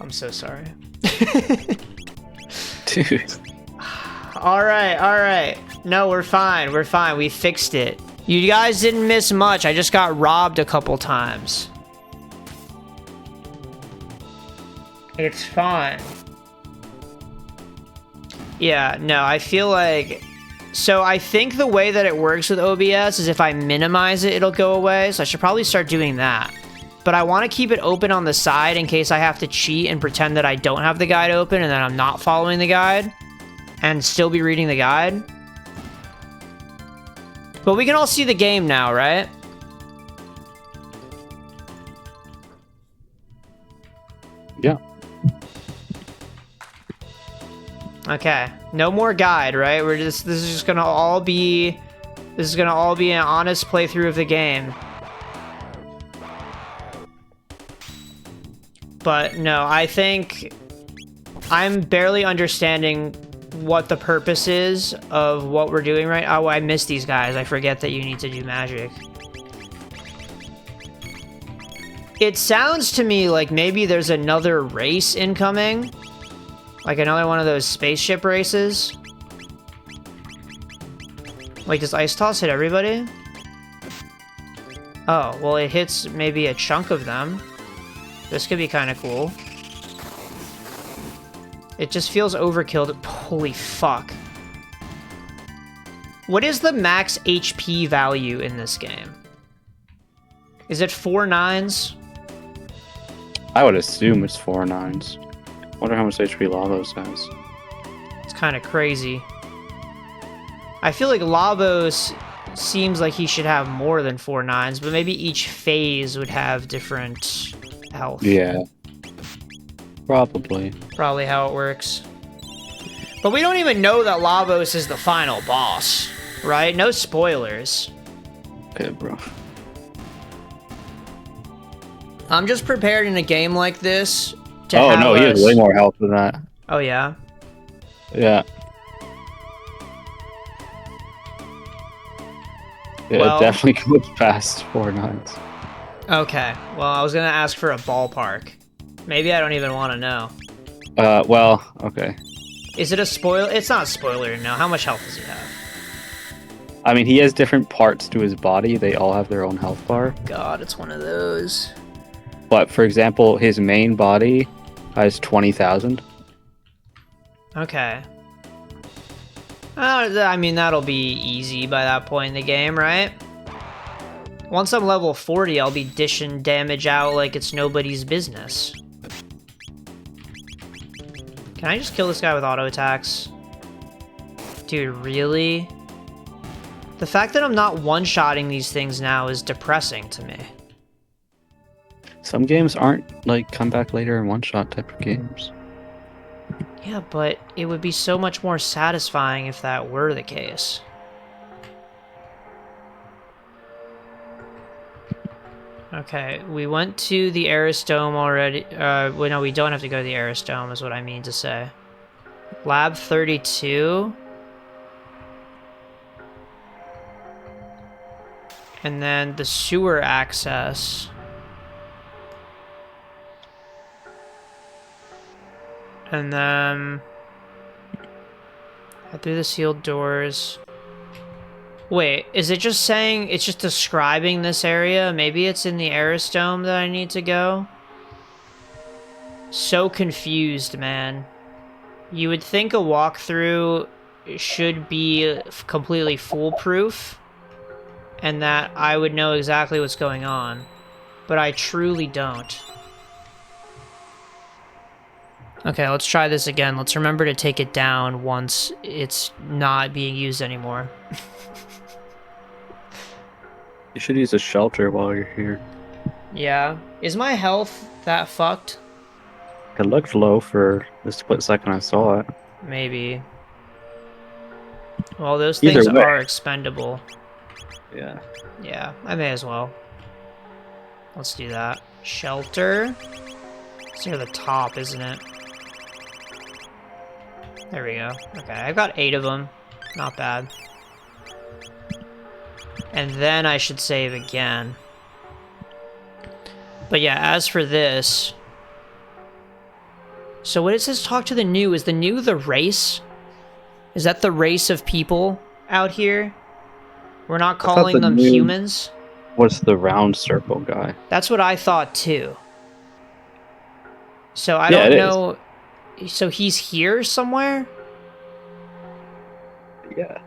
I'm so sorry. Dude. Alright. No, we're fine. We're fine. We fixed it. You guys didn't miss much. I just got robbed a couple times. It's fine. Yeah, no, I feel like... So I think the way that it works with OBS is if I minimize it, it'll go away. So I should probably start doing that. But I want to keep it open on the side in case I have to cheat and pretend that I don't have the guide open and that I'm not following the guide and still be reading the guide. But we can all see the game now, right? Yeah. Okay, no more guide, right? This is just gonna all be an honest playthrough of the game. But no, I think I'm barely understanding what the purpose is of what we're doing right. Oh, I miss these guys. I forget that you need to do magic. It sounds to me like maybe there's another race incoming. Like another one of those spaceship races. Wait, does Ice Toss hit everybody? Oh, well it hits maybe a chunk of them. This could be kind of cool. It just feels overkill. Holy fuck. What is the max HP value in this game? Is it 4 9s? I would assume it's 4 9s. Wonder how much HP Lavos has. It's kind of crazy. I feel like Lavos seems like he should have more than 4 9s, but maybe each phase would have different health. Yeah. Probably. Probably how it works. But we don't even know that Lavos is the final boss, right? No spoilers. Okay, bro. I'm just prepared in a game like this to Oh have no, he has way more health than that. Oh yeah? Yeah. Yeah, Well, it definitely goes past 4 9s. Okay, well I was gonna ask for a ballpark. Maybe I don't even want to know. Well, okay. Is it a spoiler? It's not a spoiler to know. How much health does he have? I mean, he has different parts to his body. They all have their own health bar. God, it's one of those. But, for example, his main body has 20,000. Okay. I mean, that'll be easy by that point in the game, right? Once I'm level 40, I'll be dishing damage out like it's nobody's business. Can I just kill this guy with auto attacks? Dude, really? The fact that I'm not one-shotting these things now is depressing to me. Some games aren't like come back later and one-shot type of games. Yeah, but it would be so much more satisfying if that were the case. Okay, we went to the Aerostome already. Well, no, we don't have to go to the Aerostome, is what I mean to say. Lab 32. And then the sewer access. And then... through the sealed doors. Wait, is it just saying... It's just describing this area? Maybe it's in the Aerostome that I need to go? So confused, man. You would think a walkthrough should be completely foolproof. And that I would know exactly what's going on. But I truly don't. Okay, let's try this again. Let's remember to take it down once it's not being used anymore. You should use a shelter while you're here. Yeah. Is my health that fucked? It looked low for the split second I saw it. Maybe. Well, those things are expendable. Yeah. Yeah, I may as well. Let's do that. Shelter. It's near the top, isn't it? There we go. Okay, I've got 8 of them. Not bad. And then I should save again. But yeah, as for this... So what it says, talk to the new. Is the new the race? Is that the race of people out here? We're not calling them humans? What's the round circle guy? That's what I thought too. So I don't know... So he's here somewhere? Yeah.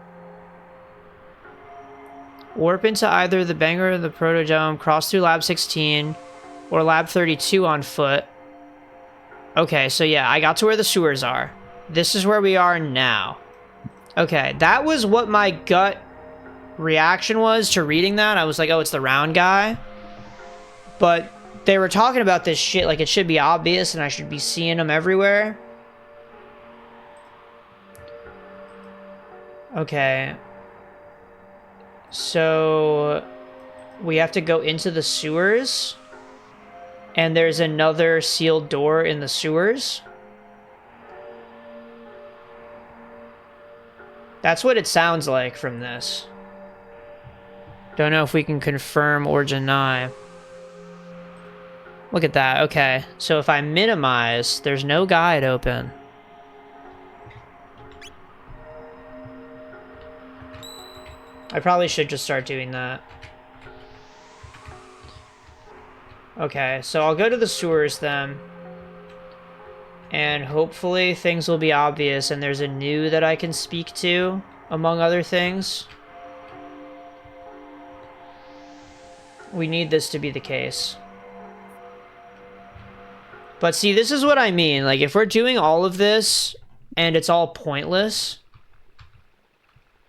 Warp into either the Banger or the Protodome, cross through Lab 16, or Lab 32 on foot. Okay, so yeah, I got to where the sewers are. This is where we are now. Okay, that was what my gut reaction was to reading that. I was like, oh, it's the round guy. But they were talking about this shit like it should be obvious and I should be seeing them everywhere. Okay. So we have to go into the sewers. And there's another sealed door in the sewers. That's what it sounds like from this. Don't know if we can confirm or deny. Look at that. Okay. So if I minimize, there's no guide open. I probably should just start doing that. Okay, so I'll go to the sewers then. And hopefully things will be obvious and there's a new that I can speak to, among other things. We need this to be the case. But see, this is what I mean. Like, if we're doing all of this and it's all pointless,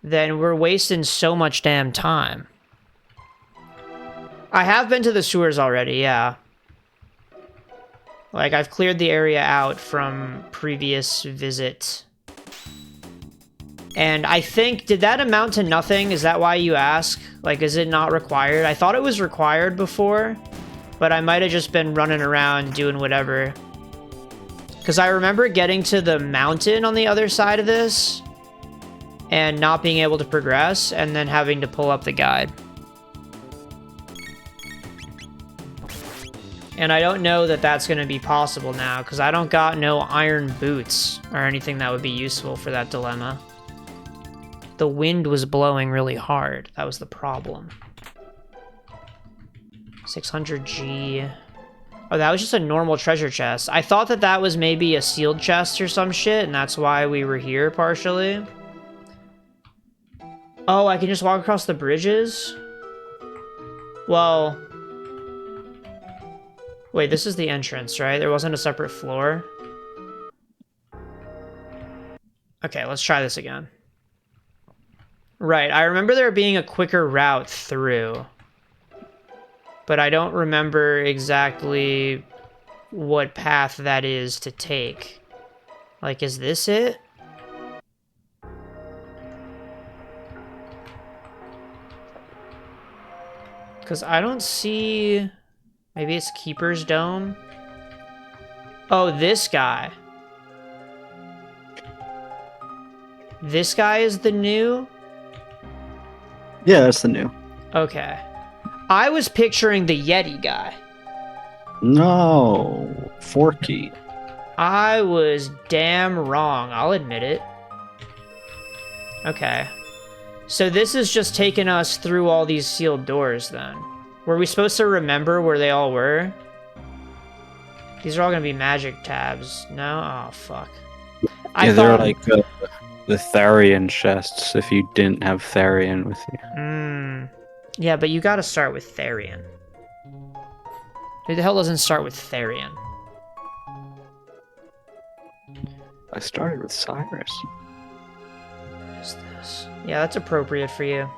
then we're wasting so much damn time. I have been to the sewers already, yeah. Like, I've cleared the area out from previous visit. And I think, did that amount to nothing? Is that why you ask? Like, is it not required? I thought it was required before, but I might have just been running around doing whatever. Because I remember getting to the mountain on the other side of this and not being able to progress and then having to pull up the guide. And I don't know that that's going to be possible now, because I don't got no iron boots or anything that would be useful for that dilemma. The wind was blowing really hard. That was the problem. 600G. Oh, that was just a normal treasure chest. I thought that that was maybe a sealed chest or some shit, and that's why we were here partially. Oh, I can just walk across the bridges? Well... Wait, this is the entrance, right? There wasn't a separate floor? Okay, let's try this again. Right, I remember there being a quicker route through. But I don't remember exactly what path that is to take. Like, is this it? Because I don't see... Maybe it's Keeper's Dome? Oh, this guy. This guy is the new? Yeah, that's the new. Okay. I was picturing the Yeti guy. No, Forky. I was damn wrong. I'll admit it. Okay. So this is just taking us through all these sealed doors, then. Were we supposed to remember where they all were? These are all going to be magic tabs. No? Oh, fuck. Yeah, they're like the Therian chests if you didn't have Therian with you. Yeah, but you gotta start with Therian. Who the hell doesn't start with Therian? I started with Cyrus. What is this? Yeah, that's appropriate for you.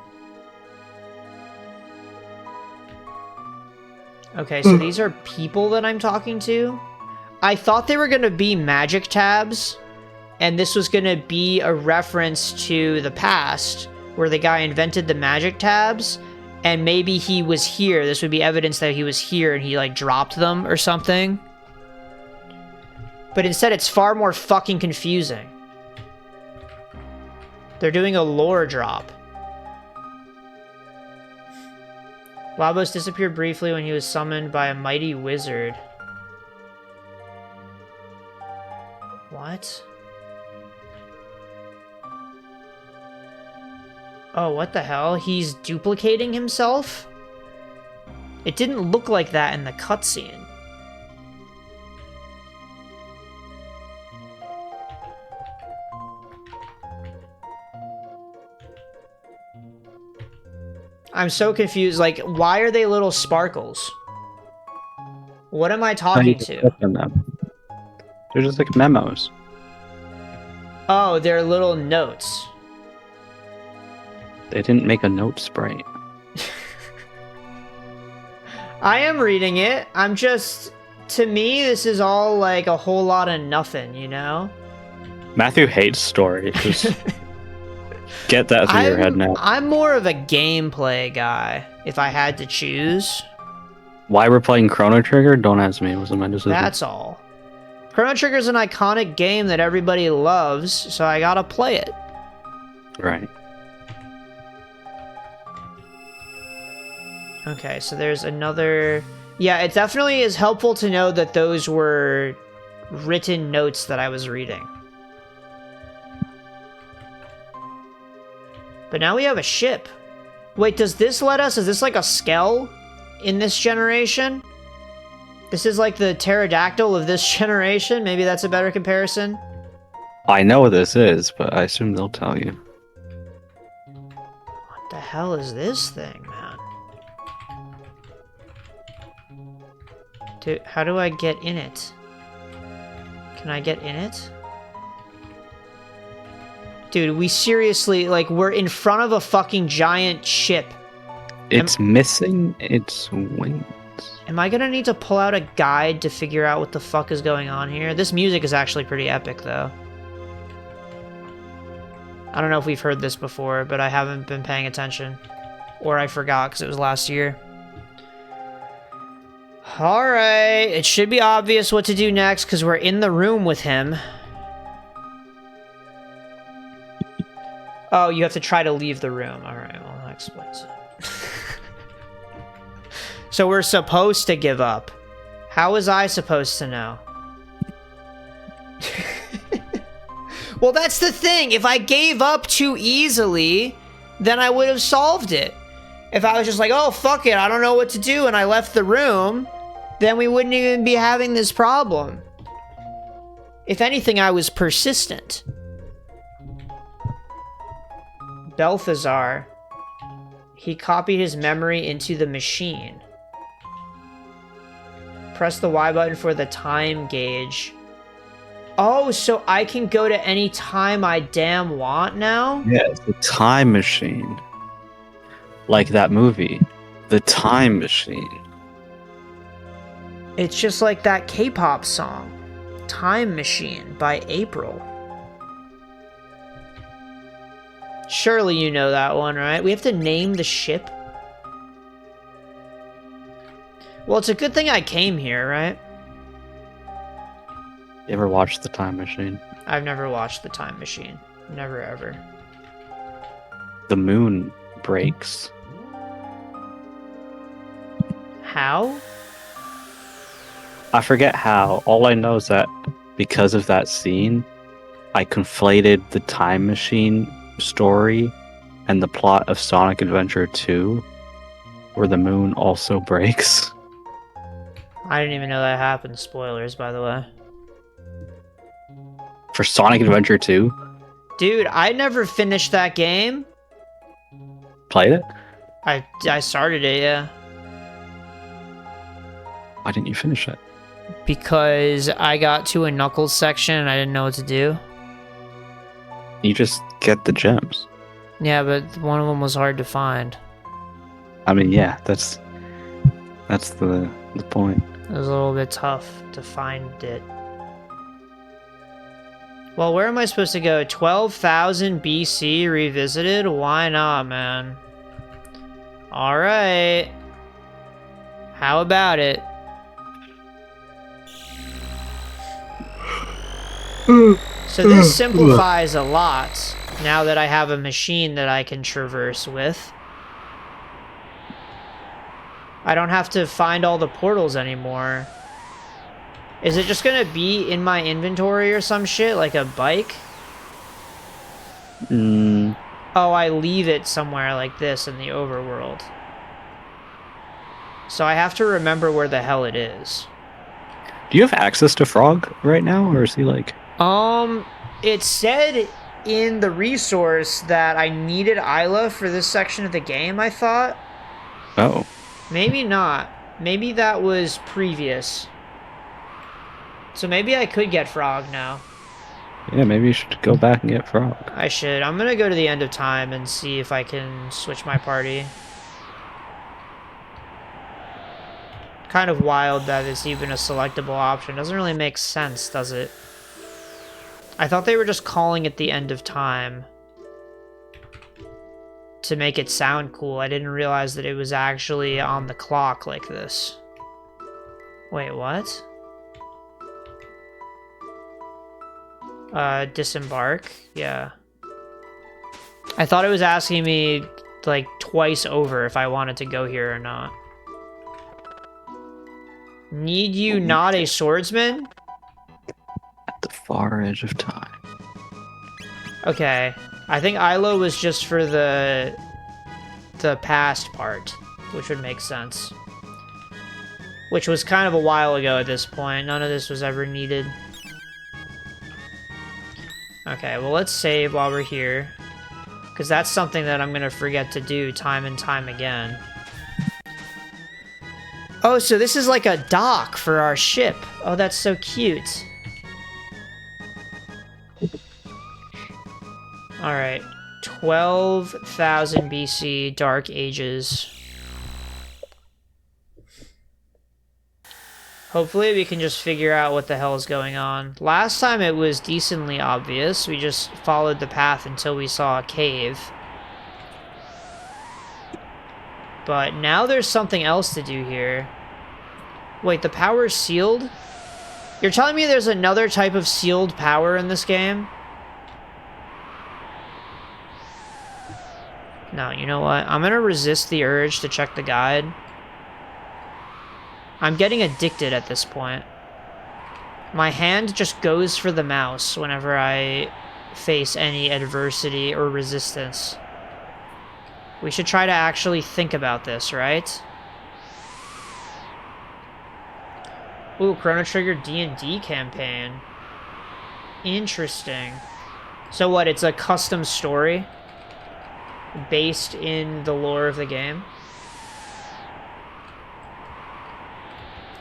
Okay, so these are people that I'm talking to. I thought they were gonna be magic tabs, and this was gonna be a reference to the past, where the guy invented the magic tabs, and maybe he was here. This would be evidence that he was here and he, like, dropped them or something. But instead, it's far more fucking confusing. They're doing a lore drop. Labos disappeared briefly when he was summoned by a mighty wizard. What? Oh, what the hell? He's duplicating himself? It didn't look like that in the cutscene. I'm so confused. Like, why are they little sparkles? What am I talking to? They're just like memos. Oh, they're little notes. They didn't make a note sprite. I am reading it. I'm just... To me, this is all like a whole lot of nothing, you know? Matthew hates story. Just get that through your head now. I'm more of a gameplay guy, if I had to choose. Why we're playing Chrono Trigger? Don't ask me. It wasn't my decision. That's all. Chrono Trigger is an iconic game that everybody loves, so I gotta play it. Right. Okay, so there's another... Yeah, it definitely is helpful to know that those were written notes that I was reading. But now we have a ship. Wait, does this let us... Is this like a Skell in this generation? This is like the pterodactyl of this generation? Maybe that's a better comparison? I know what this is, but I assume they'll tell you. What the hell is this thing, man? Dude, how do I get in it? Can I get in it? Dude, we seriously, like, we're in front of a fucking giant ship. It's missing its wings. Am I gonna need to pull out a guide to figure out what the fuck is going on here? This music is actually pretty epic, though. I don't know if we've heard this before, but I haven't been paying attention. Or I forgot, because it was last year. Alright, it should be obvious what to do next, because we're in the room with him. Oh, you have to try to leave the room. Alright, well, that explains it. So we're supposed to give up. How was I supposed to know? Well, that's the thing. If I gave up too easily, then I would have solved it. If I was just like, oh, fuck it, I don't know what to do, and I left the room, then we wouldn't even be having this problem. If anything, I was persistent. Balthazar. He copied his memory into the machine. Press the Y button for the time gauge. Oh, so I can go to any time I damn want now? Yeah, it's a time machine. Like that movie, The Time Machine. It's just like that K-pop song, Time Machine by April. Surely you know that one, right? We have to name the ship. Well, it's a good thing I came here, right? You ever watched The Time Machine? I've never watched The Time Machine. Never ever. The moon breaks. How? I forget how. All I know is that because of that scene, I conflated the Time Machine story and the plot of Sonic Adventure 2, where the moon also breaks. I didn't even know that happened. Spoilers, by the way. For Sonic Adventure 2? Dude, I never finished that game. Played it? I started it, yeah. Why didn't you finish it? Because I got to a Knuckles section and I didn't know what to do. You just get the gems. Yeah, but one of them was hard to find. I mean, yeah, that's the point. It was a little bit tough to find it. Well, where am I supposed to go? 12,000 BC revisited? Why not, man? Alright. How about it? So this simplifies a lot now that I have a machine that I can traverse with. I don't have to find all the portals anymore. Is it just gonna be in my inventory or some shit, like a bike? Oh, I leave it somewhere like this in the overworld. So I have to remember where the hell it is. Do you have access to Frog right now, or is he like... It said in the resource that I needed Isla for this section of the game, I thought. Oh. Maybe not. Maybe that was previous. So maybe I could get Frog now. Yeah, maybe you should go back and get Frog. I should. I'm gonna go to the end of time and see if I can switch my party. Kind of wild that it's even a selectable option. Doesn't really make sense, does it? I thought they were just calling it the end of time to make it sound cool. I didn't realize that it was actually on the clock like this. Wait, what? Disembark? Yeah. I thought it was asking me, like, twice over if I wanted to go here or not. Need you not a swordsman? At the far edge of time. Okay. I think Ilo was just for the past part, which would make sense. Which was kind of a while ago at this point. None of this was ever needed. Okay, well, let's save while we're here. Because that's something that I'm going to forget to do time and time again. Oh, so this is like a dock for our ship. Oh, that's so cute. Alright. 12,000 BC, Dark Ages. Hopefully we can just figure out what the hell is going on. Last time it was decently obvious. We just followed the path until we saw a cave. But now there's something else to do here. Wait, the power's sealed? You're telling me there's another type of sealed power in this game? No, you know what? I'm gonna resist the urge to check the guide. I'm getting addicted at this point. My hand just goes for the mouse whenever I face any adversity or resistance. We should try to actually think about this, right? Ooh, Chrono Trigger D&D campaign. Interesting. So what, it's a custom story based in the lore of the game?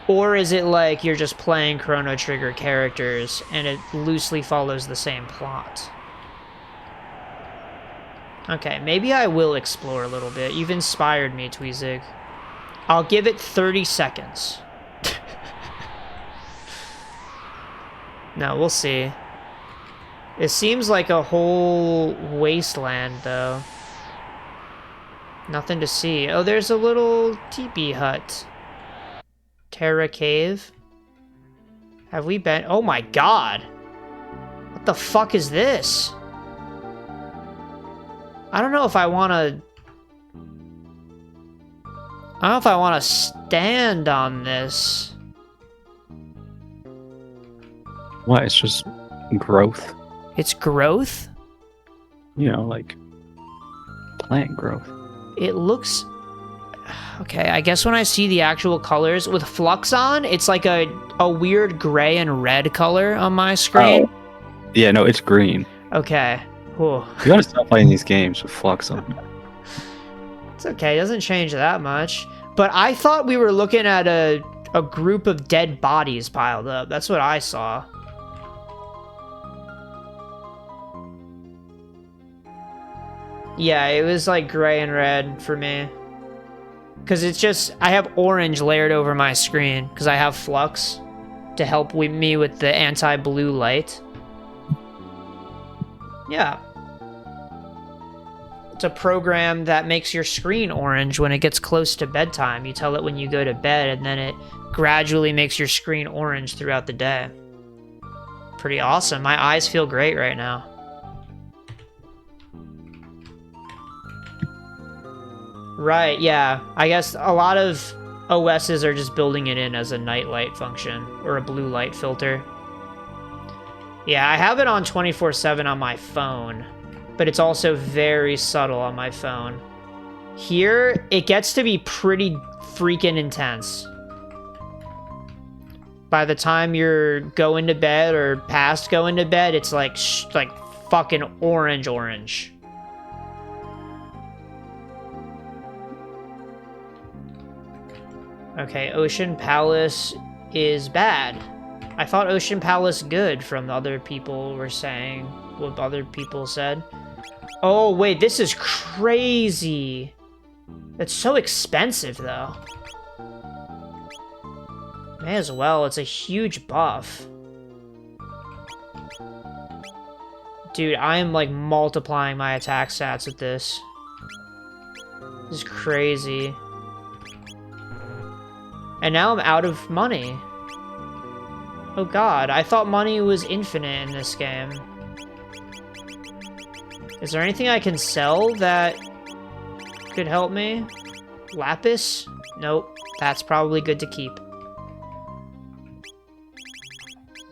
Or is it like you're just playing Chrono Trigger characters and it loosely follows the same plot? Okay, maybe I will explore a little bit. You've inspired me, Tweezig. I'll give it 30 seconds. No, we'll see. It seems like a whole wasteland, though. Nothing to see. Oh, there's a little teepee hut. Terra Cave. Have we been... Oh my god! What the fuck is this? I don't know if I want to... I don't know if I want to stand on this. What? It's just growth. It's growth? You know, like plant growth. It looks... Okay, I guess when I see the actual colors with flux on, it's like a weird gray and red color on my screen. Oh. Yeah, no, it's green. Okay. Whew. You gotta stop playing these games with flux on. It's okay, it doesn't change that much. But I thought we were looking at a group of dead bodies piled up. That's what I saw. Yeah, it was like gray and red for me. Because it's just, I have orange layered over my screen because I have flux to help me with the anti-blue light. Yeah. It's a program that makes your screen orange when it gets close to bedtime. You tell it when you go to bed, and then it gradually makes your screen orange throughout the day. Pretty awesome. My eyes feel great right now. Right, yeah. I guess a lot of OSs are just building it in as a night light function, or a blue light filter. Yeah, I have it on 24/7 on my phone, but it's also very subtle on my phone. Here, it gets to be pretty freaking intense. By the time you're going to bed or past going to bed, it's like fucking orange. Okay, Ocean Palace is bad. I thought Ocean Palace good from the other people were saying, what other people said. Oh, wait, this is crazy. It's so expensive, though. May as well, it's a huge buff. Dude, I am, like, multiplying my attack stats with this. This is crazy. And now I'm out of money. Oh god, I thought money was infinite in this game. Is there anything I can sell that could help me? Lapis? Nope, that's probably good to keep.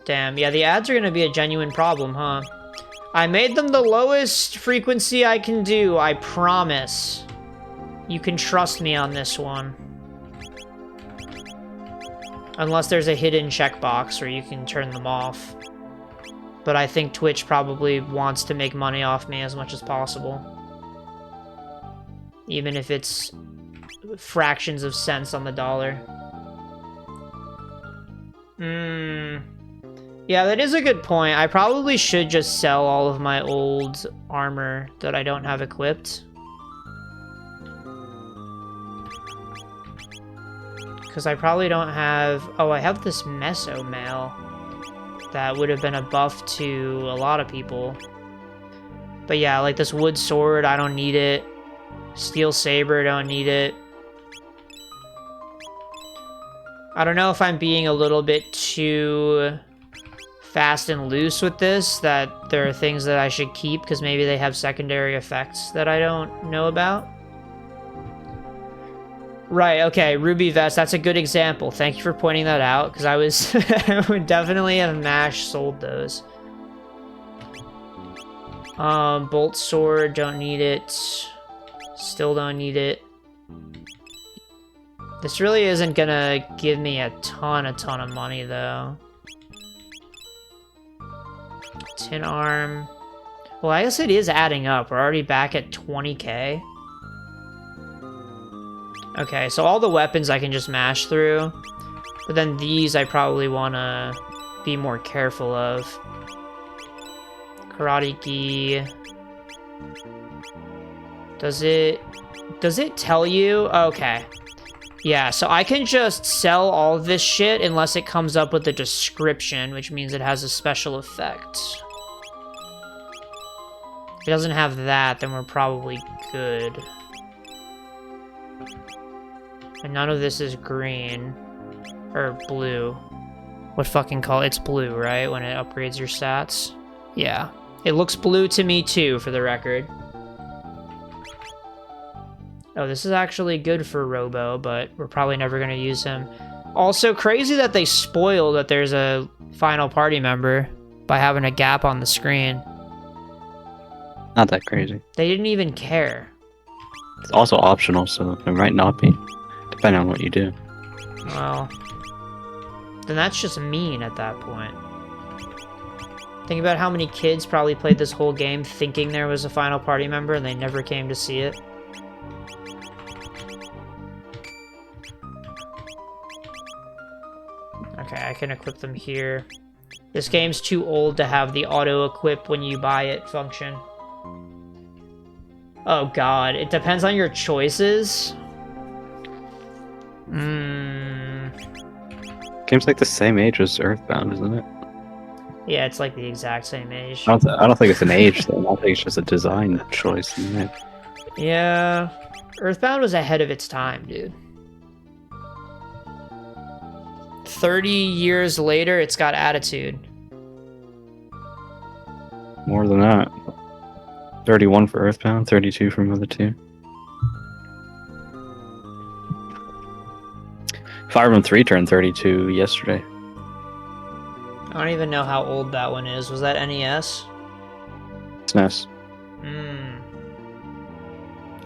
Damn, yeah, the ads are gonna be a genuine problem, huh? I made them the lowest frequency I can do, I promise. You can trust me on this one. Unless there's a hidden checkbox where you can turn them off. But I think Twitch probably wants to make money off me as much as possible. Even if it's fractions of cents on the dollar. Yeah, that is a good point. I probably should just sell all of my old armor that I don't have equipped. Because I probably don't have... Oh, I have this Meso Mail. That would have been a buff to a lot of people. But yeah, like this wood sword, I don't need it. Steel saber, don't need it. I don't know if I'm being a little bit too fast and loose with this, that there are things that I should keep because maybe they have secondary effects that I don't know about. Right, okay, Ruby Vest, that's a good example. Thank you for pointing that out, because I would definitely have MASH sold those. Bolt Sword, don't need it. Still don't need it. This really isn't gonna give me a ton of money, though. Tin Arm. Well, I guess it is adding up. We're already back at 20k. Okay, so all the weapons I can just mash through. But then these I probably want to be more careful of. Karate Gi. Does it tell you? Okay. Yeah, so I can just sell all this shit unless it comes up with a description, which means it has a special effect. If it doesn't have that, then we're probably good. And none of this is green. Or blue. What fucking color? It's blue, right? When it upgrades your stats? Yeah. It looks blue to me too, for the record. Oh, this is actually good for Robo, but we're probably never going to use him. Also, crazy that they spoil that there's a final party member by having a gap on the screen. Not that crazy. They didn't even care. It's also optional, so it might not be, depending on what you do. Well, then that's just mean at that point. Think about how many kids probably played this whole game thinking there was a final party member and they never came to see it. Okay, I can equip them here. This game's too old to have the auto-equip when you buy it function. Oh god, it depends on your choices. Game's like the same age as Earthbound, isn't it? Yeah, it's like the exact same age. I don't think it's an age thing. I think it's just a design choice, isn't it? Yeah, Earthbound was ahead of its time, dude. 30 years later, it's got attitude. More than that. 31 for Earthbound, 32 for Mother 2. Fire Emblem 3 turned 32 yesterday. I don't even know how old that one is. Was that NES? SNES.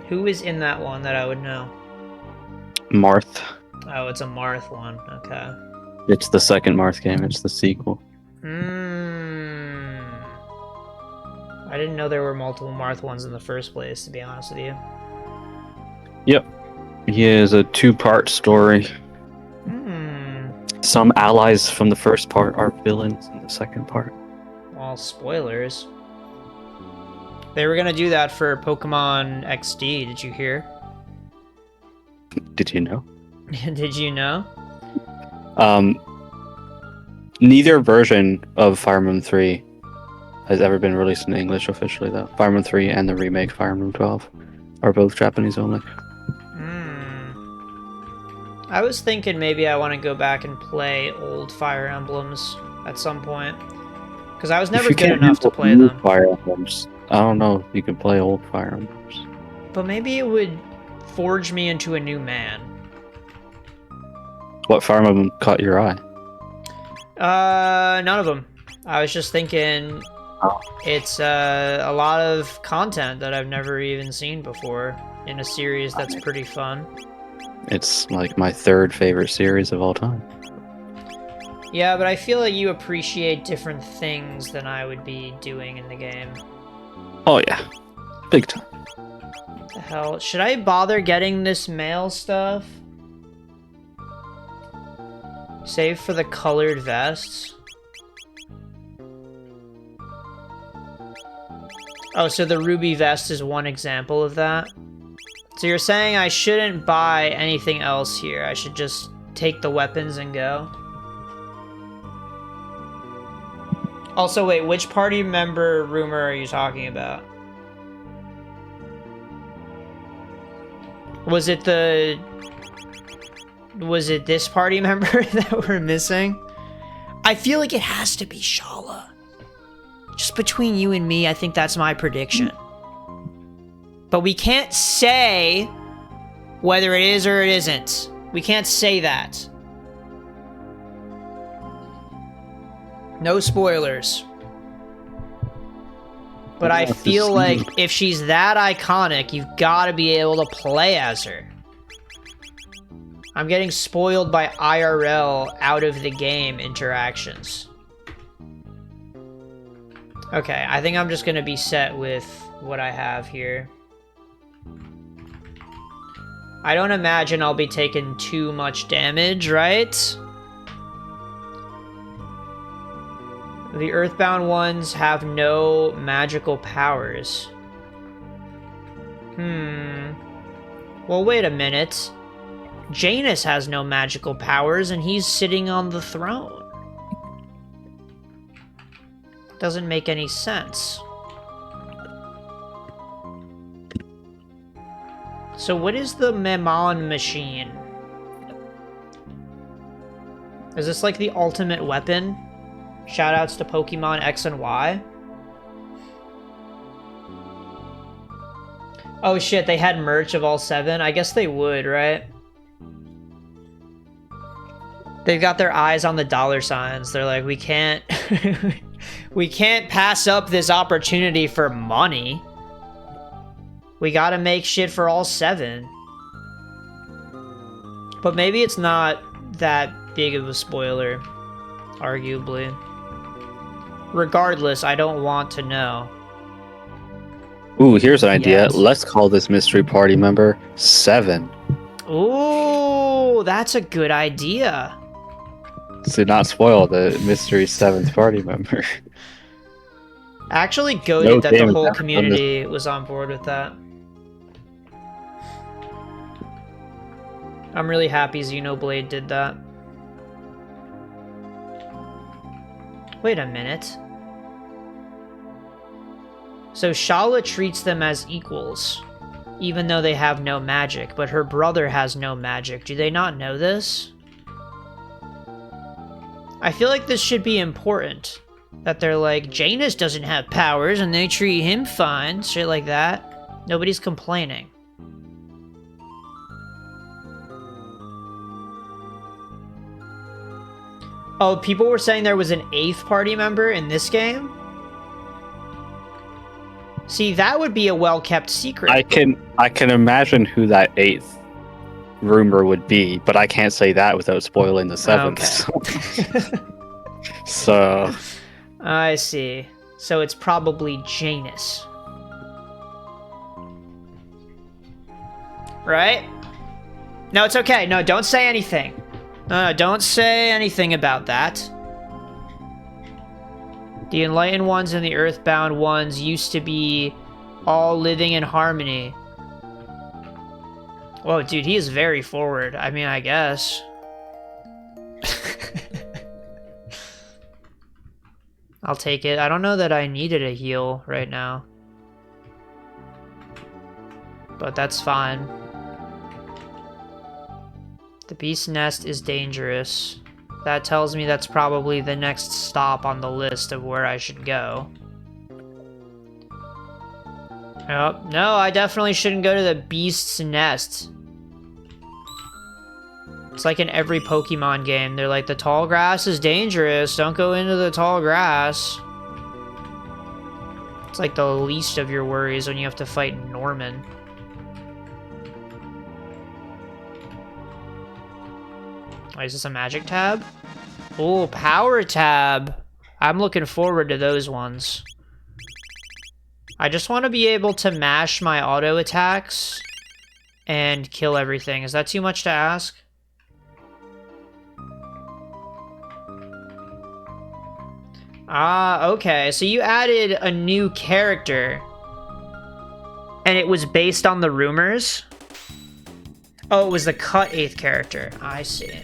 Who is in that one that I would know? Marth. Oh, it's a Marth one. Okay. It's the second Marth game. It's the sequel. I didn't know there were multiple Marth ones in the first place, to be honest with you. Yep. He is a two-part story. Some allies from the first part are villains in the second part. Well, spoilers. They were gonna do that for Pokemon XD, did you hear? Did you know? Did you know? Neither version of Fire Emblem 3 has ever been released in English officially, though. Fire Emblem 3 and the remake Fire Emblem 12 are both Japanese only. I was thinking maybe I want to go back and play old Fire Emblems at some point. Because I was never good enough to play them. Fire Emblems, I don't know if you can play old Fire Emblems. But maybe it would forge me into a new man. What Fire Emblem caught your eye? None of them. I was just thinking it's a lot of content that I've never even seen before in a series that's pretty fun. It's like my third favorite series of all time. Yeah, but I feel like you appreciate different things than I would be doing in the game. Oh yeah, big time. What the hell? Should I bother getting this mail stuff? Save for the colored vests. Oh, so the ruby vest is one example of that? So you're saying I shouldn't buy anything else here. I should just take the weapons and go? Also, wait, which party member rumor are you talking about? Was it this party member that we're missing? I feel like it has to be Shala. Just between you and me, I think that's my prediction. But we can't say whether it is or it isn't. We can't say that. No spoilers. But I feel like if she's that iconic, you've got to be able to play as her. I'm getting spoiled by IRL out of the game interactions. Okay, I think I'm just going to be set with what I have here. I don't imagine I'll be taking too much damage, right? The Earthbound ones have no magical powers. Well, wait a minute. Janus has no magical powers, and he's sitting on the throne. Doesn't make any sense. So what is the Memon machine? Is this like the ultimate weapon? Shoutouts to Pokemon X and Y. Oh shit, they had merch of all 7? I guess they would, right? They've got their eyes on the dollar signs. They're like, we can't... we can't pass up this opportunity for money. We gotta make shit for all 7. But maybe it's not that big of a spoiler, arguably. Regardless, I don't want to know. Ooh, here's an idea. Yes. Let's call this mystery party member 7. Ooh, that's a good idea. To not spoil the mystery 7th party member. Actually goated No that the game has whole ever done community was on board with that. I'm really happy Xenoblade did that. Wait a minute. So Shala treats them as equals, even though they have no magic, but her brother has no magic. Do they not know this? I feel like this should be important. That they're like, Janus doesn't have powers and they treat him fine. Shit like that. Nobody's complaining. Oh, people were saying there was an 8th party member in this game? See, that would be a well-kept secret. I can imagine who that 8th rumor would be, but I can't say that without spoiling the 7th. Okay. So... I see. So it's probably Janus. Right? No, it's okay. No, don't say anything. No, don't say anything about that. The Enlightened ones and the Earthbound ones used to be all living in harmony. Whoa, dude, he is very forward. I mean, I guess. I'll take it. I don't know that I needed a heal right now. But that's fine. The Beast Nest is dangerous. That tells me that's probably the next stop on the list of where I should go. Oh, no, I definitely shouldn't go to the Beast's Nest. It's like in every Pokemon game. They're like, the tall grass is dangerous. Don't go into the tall grass. It's like the least of your worries when you have to fight Norman. Wait, is this a magic tab? Oh, power tab. I'm looking forward to those ones. I just want to be able to mash my auto attacks and kill everything. Is that too much to ask? Ah, okay. So you added a new character. And it was based on the rumors? Oh, it was the cut 8th character. I see.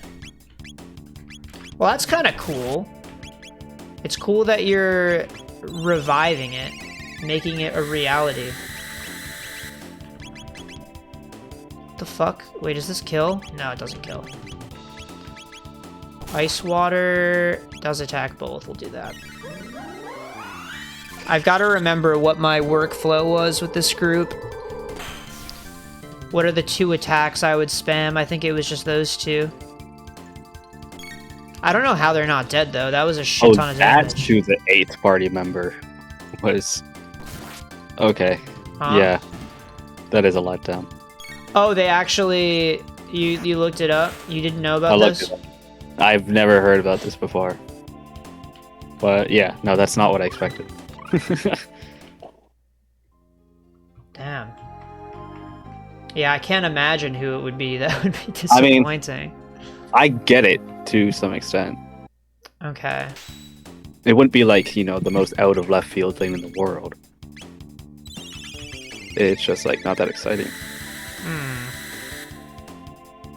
Well, that's kind of cool. It's cool that you're reviving it, making it a reality. What the fuck? Wait, does this kill? No, it doesn't kill. Ice water does attack both. We'll do that. I've got to remember what my workflow was with this group. What are the 2 attacks I would spam? I think it was just those 2. I don't know how they're not dead, though. That was a shit ton of damage. That's who the 8th party member was. Okay. Huh? Yeah. That is a letdown. Oh, they actually... You looked it up? You didn't know about this? It up. I've never heard about this before. But yeah, no, that's not what I expected. Damn. Yeah, I can't imagine who it would be. That would be disappointing. I get it to some extent. Okay. It wouldn't be like, the most out of left field thing in the world. It's just like not that exciting.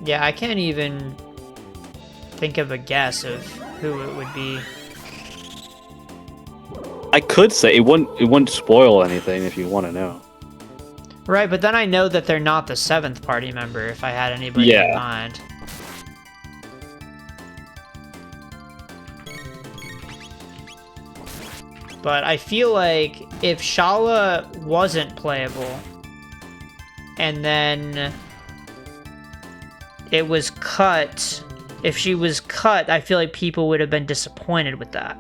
Yeah, I can't even think of a guess of who it would be. I could say it wouldn't spoil anything if you want to know. Right, but then I know that they're not the 7th party member if I had anybody in mind. But I feel like if Shala wasn't playable, and then it was cut, if she was cut, I feel like people would have been disappointed with that.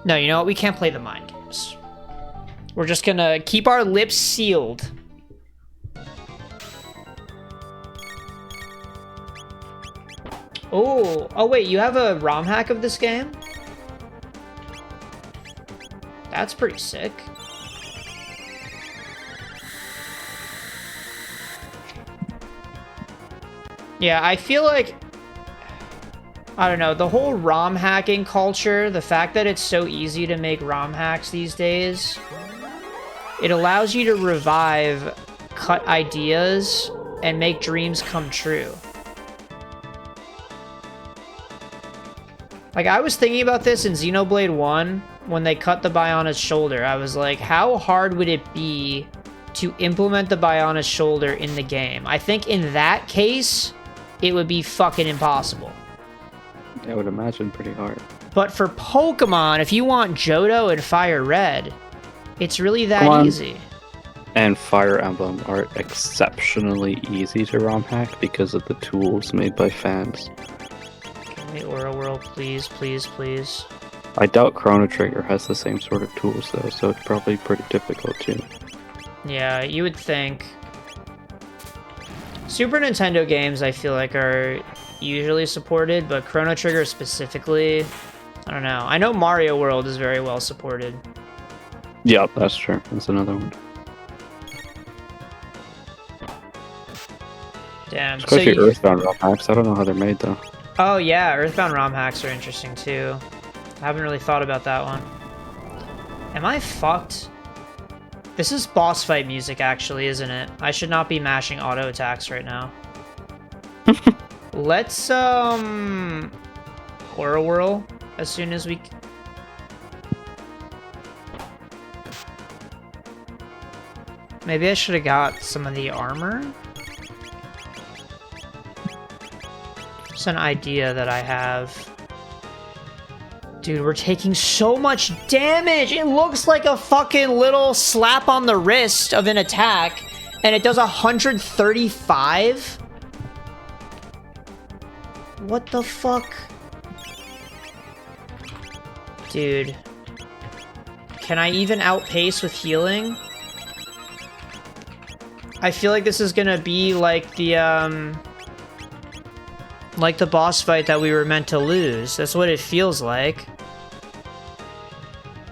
No, you know what? We can't play the mind games. We're just gonna keep our lips sealed. Oh, wait, you have a ROM hack of this game? That's pretty sick. Yeah, I feel like, I don't know, the whole ROM hacking culture, the fact that it's so easy to make ROM hacks these days, it allows you to revive cut ideas and make dreams come true. Like, I was thinking about this in Xenoblade 1 when they cut the Biona's shoulder. I was like, how hard would it be to implement the Biona's shoulder in the game? I think in that case, it would be fucking impossible. I would imagine pretty hard. But for Pokemon, if you want Johto and Fire Red, it's really that easy. And Fire Emblem are exceptionally easy to ROM hack because of the tools made by fans. Give me Aura World, please, please, please. I doubt Chrono Trigger has the same sort of tools though, so it's probably pretty difficult too. Yeah, you would think. Super Nintendo games, I feel like, are usually supported, but Chrono Trigger specifically, I don't know. I know Mario World is very well supported. Yep, that's true. That's another one. Damn. Especially so Earthbound ROM hacks. I don't know how they're made though. Oh yeah, Earthbound ROM hacks are interesting too. I haven't really thought about that one. Am I fucked? This is boss fight music, actually, isn't it? I should not be mashing auto attacks right now. Let's, Aura Whirl as soon as we... Maybe I should have got some of the armor? It's an idea that I have. Dude, we're taking so much damage! It looks like a fucking little slap on the wrist of an attack, and it does 135? What the fuck? Dude. Can I even outpace with healing? I feel like this is gonna be like the boss fight that we were meant to lose. That's what it feels like.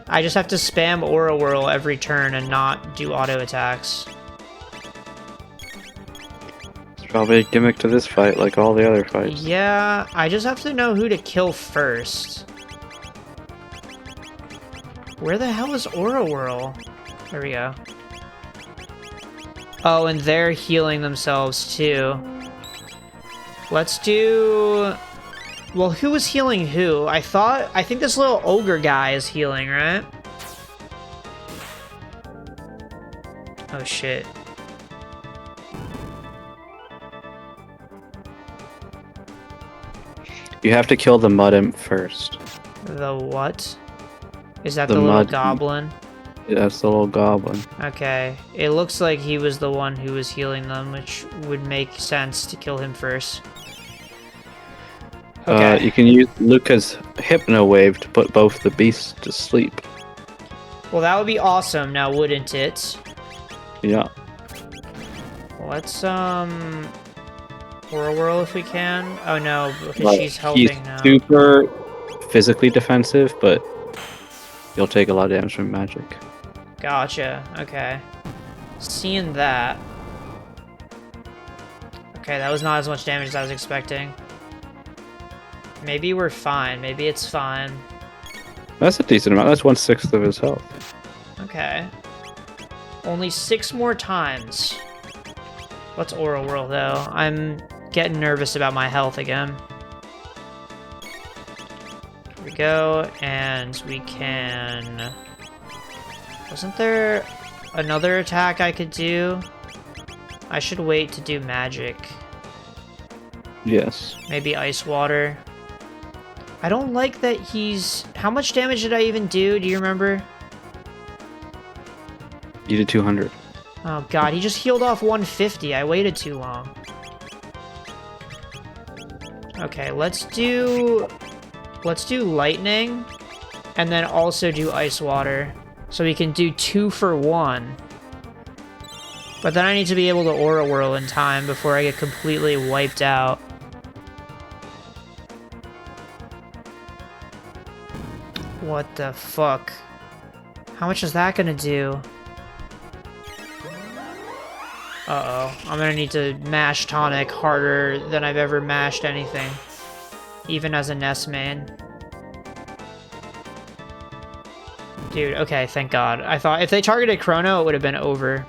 I just have to spam Aura Whirl every turn and not do auto attacks. It's probably a gimmick to this fight, like all the other fights. Yeah, I just have to know who to kill first. Where the hell is Aura Whirl? There we go. Oh, and they're healing themselves too. Let's do... Well, who was healing who? I think this little ogre guy is healing, right? Oh, shit. You have to kill the mud imp first. The what? Is that the little goblin? Yeah, that's the little goblin. Okay. It looks like he was the one who was healing them, which would make sense to kill him first. Okay. You can use Luca's Hypno Wave to put both the beasts to sleep. Well, that would be awesome, now wouldn't it? Yeah. Let's, Aura Whirl if we can. Oh no, because she's helping now. He's super physically defensive, but you'll take a lot of damage from magic. Gotcha, okay. Seeing that. Okay, that was not as much damage as I was expecting. Maybe we're fine. Maybe it's fine. That's a decent amount. That's 1/6 of his health. Okay. Only 6 more times. What's Aura Whirl, though? I'm getting nervous about my health again. Here we go, and we can... Wasn't there another attack I could do? I should wait to do magic. Yes. Maybe ice water. I don't like that he's... How much damage did I even do? Do you remember? You did 200. Oh god, he just healed off 150. I waited too long. Okay, let's do lightning, and then also do ice water. So we can do 2 for 1. But then I need to be able to Aura Whirl in time before I get completely wiped out. What the fuck? How much is that gonna do? Uh-oh. I'm gonna need to mash Tonic harder than I've ever mashed anything. Even as a Ness main. Dude, okay, thank God. I thought if they targeted Chrono, it would have been over.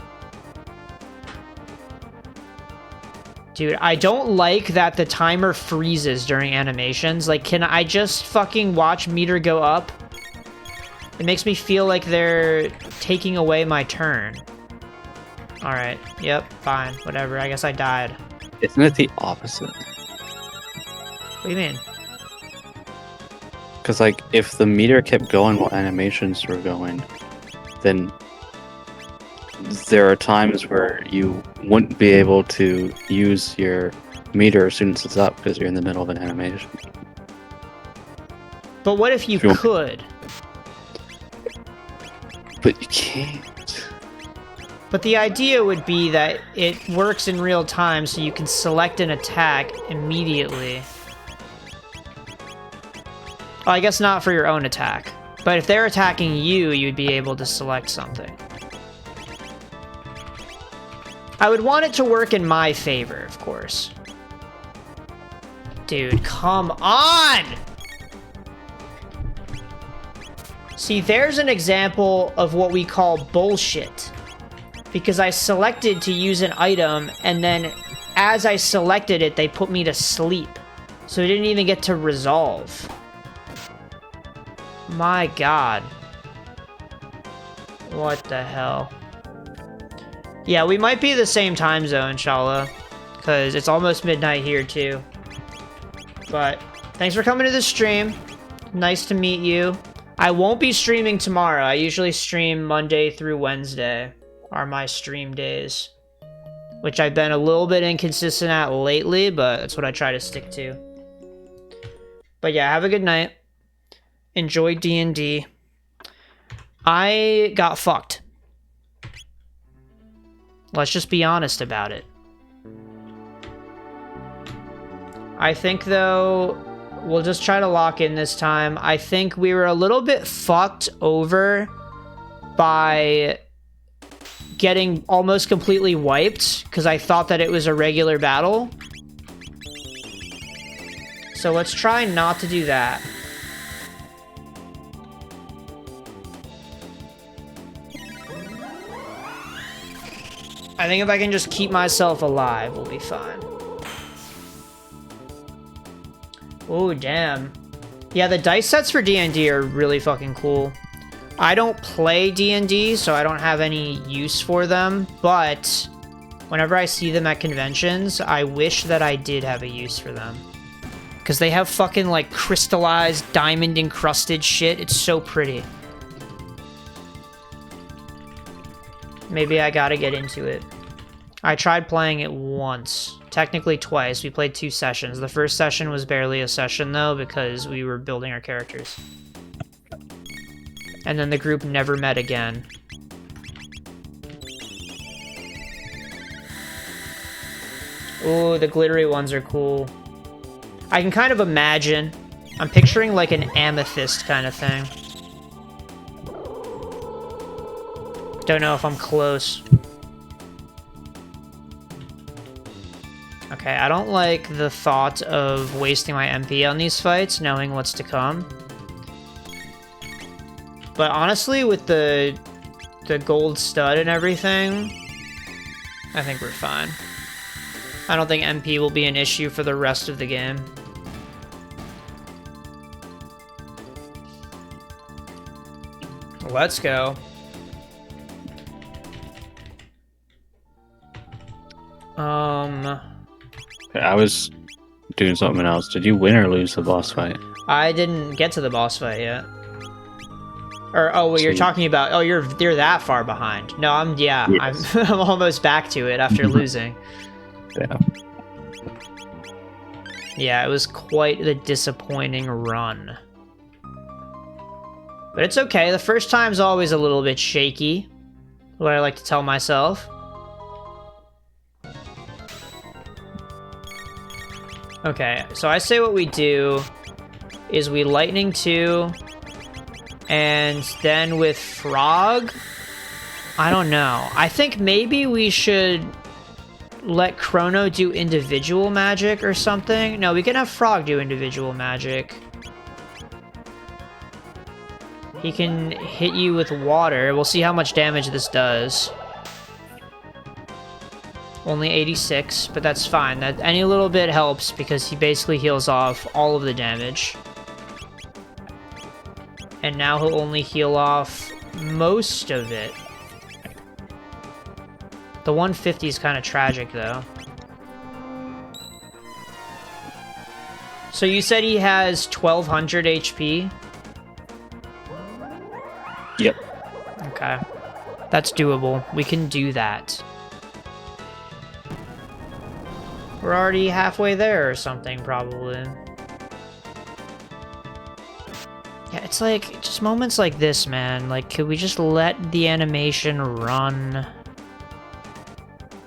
Dude, I don't like that the timer freezes during animations. Like, can I just fucking watch meter go up? It makes me feel like they're taking away my turn. Alright, yep, fine, whatever. I guess I died. Isn't it the opposite? What do you mean? Because, like, if the meter kept going while animations were going, then there are times where you wouldn't be able to use your meter as soon as it's up because you're in the middle of an animation. But what if you could? But you can't. But the idea would be that it works in real time, so you can select an attack immediately. Well, I guess not for your own attack. But if they're attacking you, you'd be able to select something. I would want it to work in my favor, of course. Dude, come on! See, there's an example of what we call bullshit. Because I selected to use an item, and then as I selected it, they put me to sleep. So it didn't even get to resolve. My god. What the hell? Yeah, we might be the same time zone, inshallah. Because it's almost midnight here, too. But thanks for coming to the stream. Nice to meet you. I won't be streaming tomorrow. I usually stream Monday through Wednesday are my stream days. Which I've been a little bit inconsistent at lately, but that's what I try to stick to. But yeah, have a good night. Enjoy D&D. I got fucked. Let's just be honest about it. I think, though, we'll just try to lock in this time. I think we were a little bit fucked over by getting almost completely wiped, because I thought that it was a regular battle. So let's try not to do that. I think if I can just keep myself alive, we'll be fine. Oh, damn. Yeah, the dice sets for D&D are really fucking cool. I don't play D&D, so I don't have any use for them, but whenever I see them at conventions, I wish that I did have a use for them. Because they have fucking, like, crystallized, diamond-encrusted shit. It's so pretty. Maybe I gotta get into it. I tried playing it once. Technically twice. We played 2 sessions. The first session was barely a session, though, because we were building our characters. And then the group never met again. Ooh, the glittery ones are cool. I can kind of imagine. I'm picturing like an amethyst kind of thing. Don't know if I'm close. Okay, I don't like the thought of wasting my MP on these fights, knowing what's to come. But honestly, with the gold stud and everything, I think we're fine. I don't think MP will be an issue for the rest of the game. Let's go. Okay, I was doing something else. Did you win or lose the boss fight? I didn't get to the boss fight yet. Or oh, well, you're See. talking about you're that far behind. No, Yes. I'm almost back to it after losing. Yeah. Yeah, it was quite the disappointing run. But it's okay. The first time's always a little bit shaky. What I like to tell myself. Okay, so I say what we do is we lightning 2, and then with frog, I don't know. I think maybe we should let Chrono do individual magic or something. No, we can have frog do individual magic. He can hit you with water. We'll see how much damage this does. Only 86, but that's fine. That any little bit helps because he basically heals off all of the damage. And now he'll only heal off most of it. The 150 is kind of tragic, though. So you said he has 1200 HP? Yep. Okay. That's doable. We can do that. We're already halfway there or something, probably. Yeah, it's like, just moments like this, man. Like, could we just let the animation run?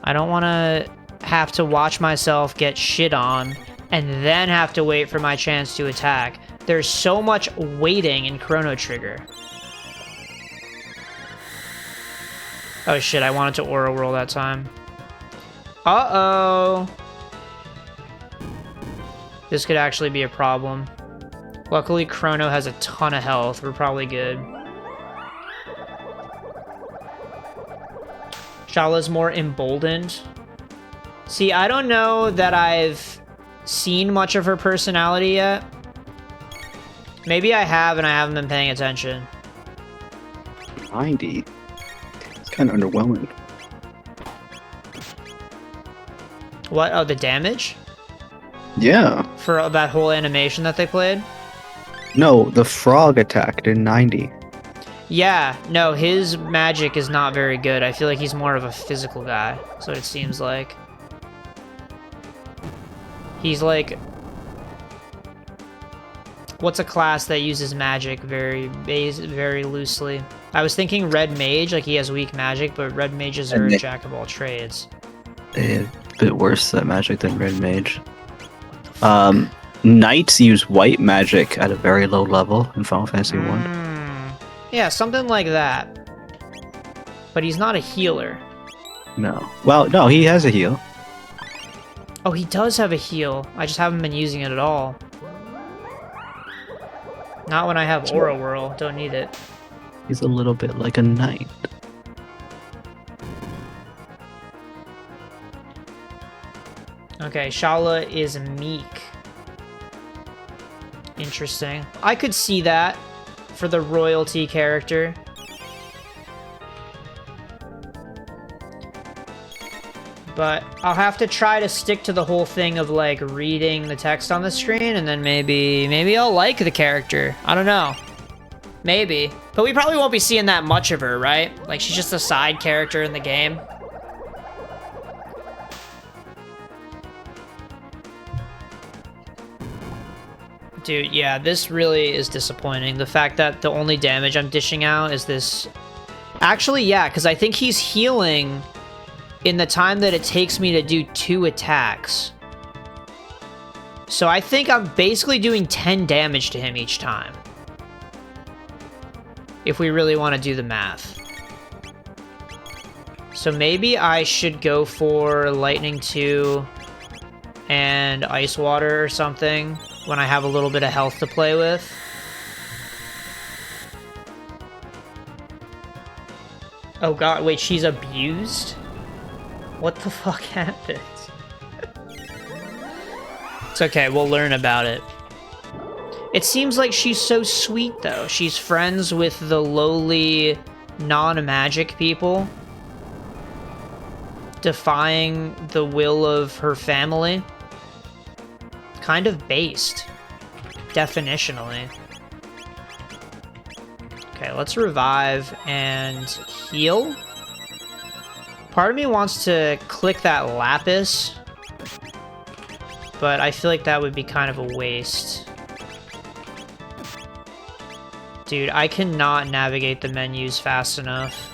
I don't want to have to watch myself get shit on and then have to wait for my chance to attack. There's so much waiting in Chrono Trigger. Oh shit, I wanted to Aura Whirl that time. Uh-oh. This could actually be a problem. Luckily, Chrono has a ton of health. We're probably good. Shala's more emboldened. See, I don't know that I've seen much of her personality yet. Maybe I have and I haven't been paying attention. 90. It's kind of underwhelming. What? Oh, the damage? Yeah. For that whole animation that they played? No, the frog attack did 90. Yeah, no, his magic is not very good. I feel like he's more of a physical guy. That's what it seems like. He's like... What's a class that uses magic very loosely? I was thinking Red Mage, like he has weak magic, but Red Mages are a jack of all trades. A bit worse, that magic, than Red Mage. Knights use white magic at a very low level in Final Fantasy 1. Yeah, something like that. But he's not a healer. No. Well, no, he has a heal. Oh, he does have a heal. I just haven't been using it at all. Not when I have Aura Whirl. Don't need it. He's a little bit like a knight. Okay, Shala is meek. Interesting. I could see that for the royalty character. But I'll have to try to stick to the whole thing of like reading the text on the screen, and then maybe I'll like the character. I don't know. Maybe. But we probably won't be seeing that much of her, right? Like she's just a side character in the game. Dude, yeah, this really is disappointing. The fact that the only damage I'm dishing out is this... Actually, yeah, because I think he's healing in the time that it takes me to do 2 attacks. So I think I'm basically doing 10 damage to him each time. If we really want to do the math. So maybe I should go for Lightning 2 and ice water or something when I have a little bit of health to play with. Oh god, wait, she's abused? What the fuck happened? It's okay, we'll learn about it. It seems like she's so sweet, though. She's friends with the lowly, non-magic people, defying the will of her family. Kind of based, definitionally. Okay, let's revive and heal. Part of me wants to click that lapis, but I feel like that would be kind of a waste. Dude, I cannot navigate the menus fast enough.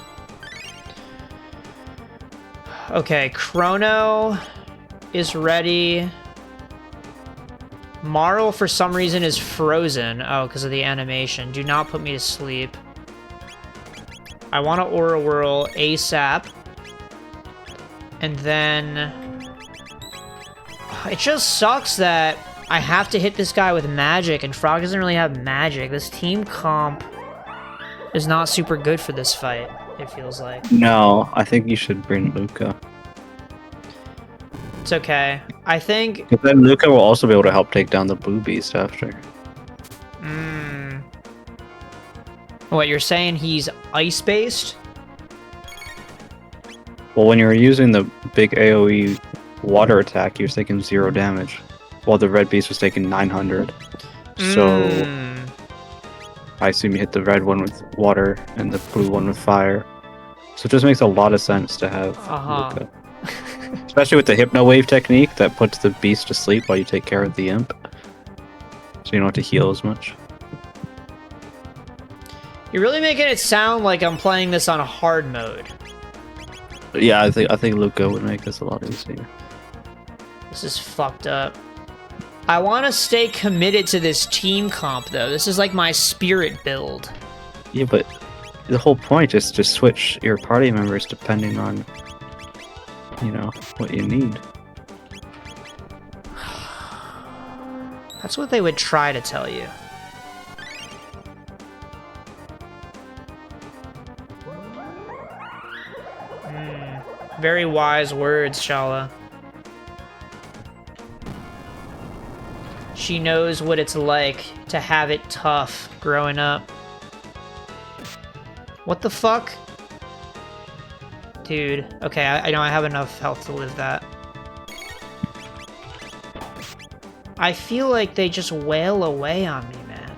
Okay, Chrono is ready. Marl, for some reason, is frozen. Oh, because of the animation. Do not put me to sleep. I want to Aura Whirl ASAP. And then... It just sucks that I have to hit this guy with magic, and Frog doesn't really have magic. This team comp is not super good for this fight, it feels like. No, I think you should bring Luca. It's okay. I think... But then Luca will also be able to help take down the blue beast after. What, you're saying he's ice-based? Well, when you were using the big AoE water attack, he was taking 0 damage, while the red beast was taking 900. So, I assume you hit the red one with water and the blue one with fire. So it just makes a lot of sense to have Luca. Especially with the Hypno Wave technique that puts the beast to sleep while you take care of the imp. So you don't have to heal as much. You're really making it sound like I'm playing this on a hard mode. Yeah, I think Luca would make this a lot easier. This is fucked up. I want to stay committed to this team comp, though. This is like my spirit build. Yeah, but the whole point is to switch your party members depending on, you know, what you need. That's what they would try to tell you. Very wise words, Shala. She knows what it's like to have it tough growing up. What the fuck? Dude, okay, I know I have enough health to live that. I feel like they just wail away on me, man.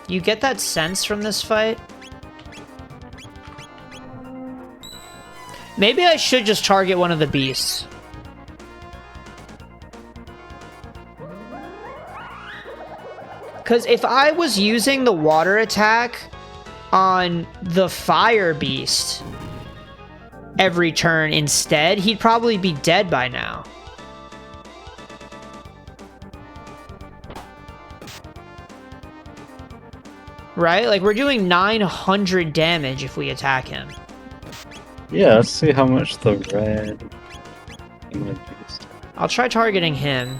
You get that sense from this fight? Maybe I should just target one of the beasts. Because if I was using the water attack on the fire beast every turn instead, he'd probably be dead by now. Right? Like, we're doing 900 damage if we attack him. Yeah, let's see how much the red... I'll try targeting him,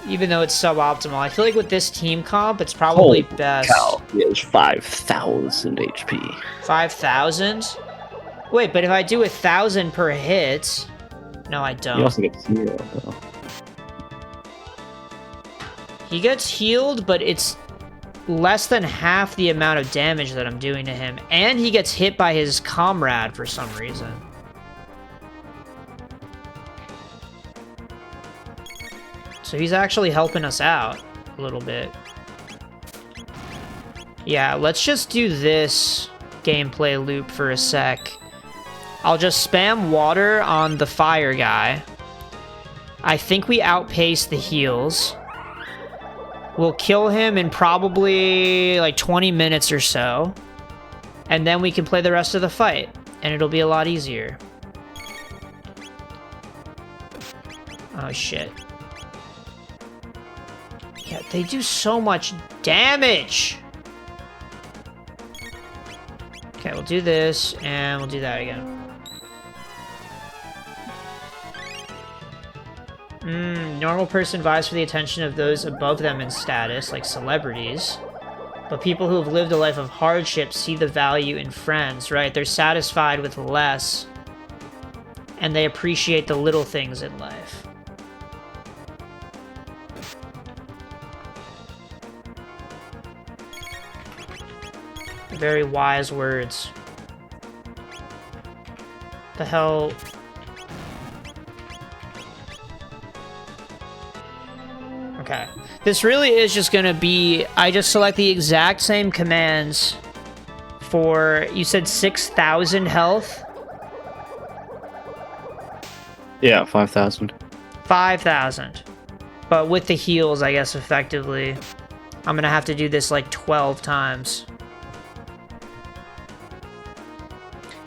even though it's suboptimal. I feel like with this team comp, it's probably best. Cow. He has 5,000 HP. 5,000? Wait, but if I do 1,000 per hit... No, I don't. He also gets 0, though. He gets healed, but it's less than half the amount of damage that I'm doing to him. And he gets hit by his comrade for some reason. So he's actually helping us out a little bit. Yeah, let's just do this gameplay loop for a sec. I'll just spam water on the fire guy. I think we outpace the heals. We'll kill him in probably like 20 minutes or so. And then we can play the rest of the fight. And it'll be a lot easier. Oh shit. Yeah, they do so much damage! Okay, we'll do this, and we'll do that again. Normal person vies for the attention of those above them in status, like celebrities. But people who have lived a life of hardship see the value in friends, right? They're satisfied with less, and they appreciate the little things in life. Very wise words. The hell... Okay. This really is just gonna be... I just select the exact same commands for... You said 6,000 health? Yeah, 5,000. 5,000. But with the heals, I guess, effectively. I'm gonna have to do this like 12 times.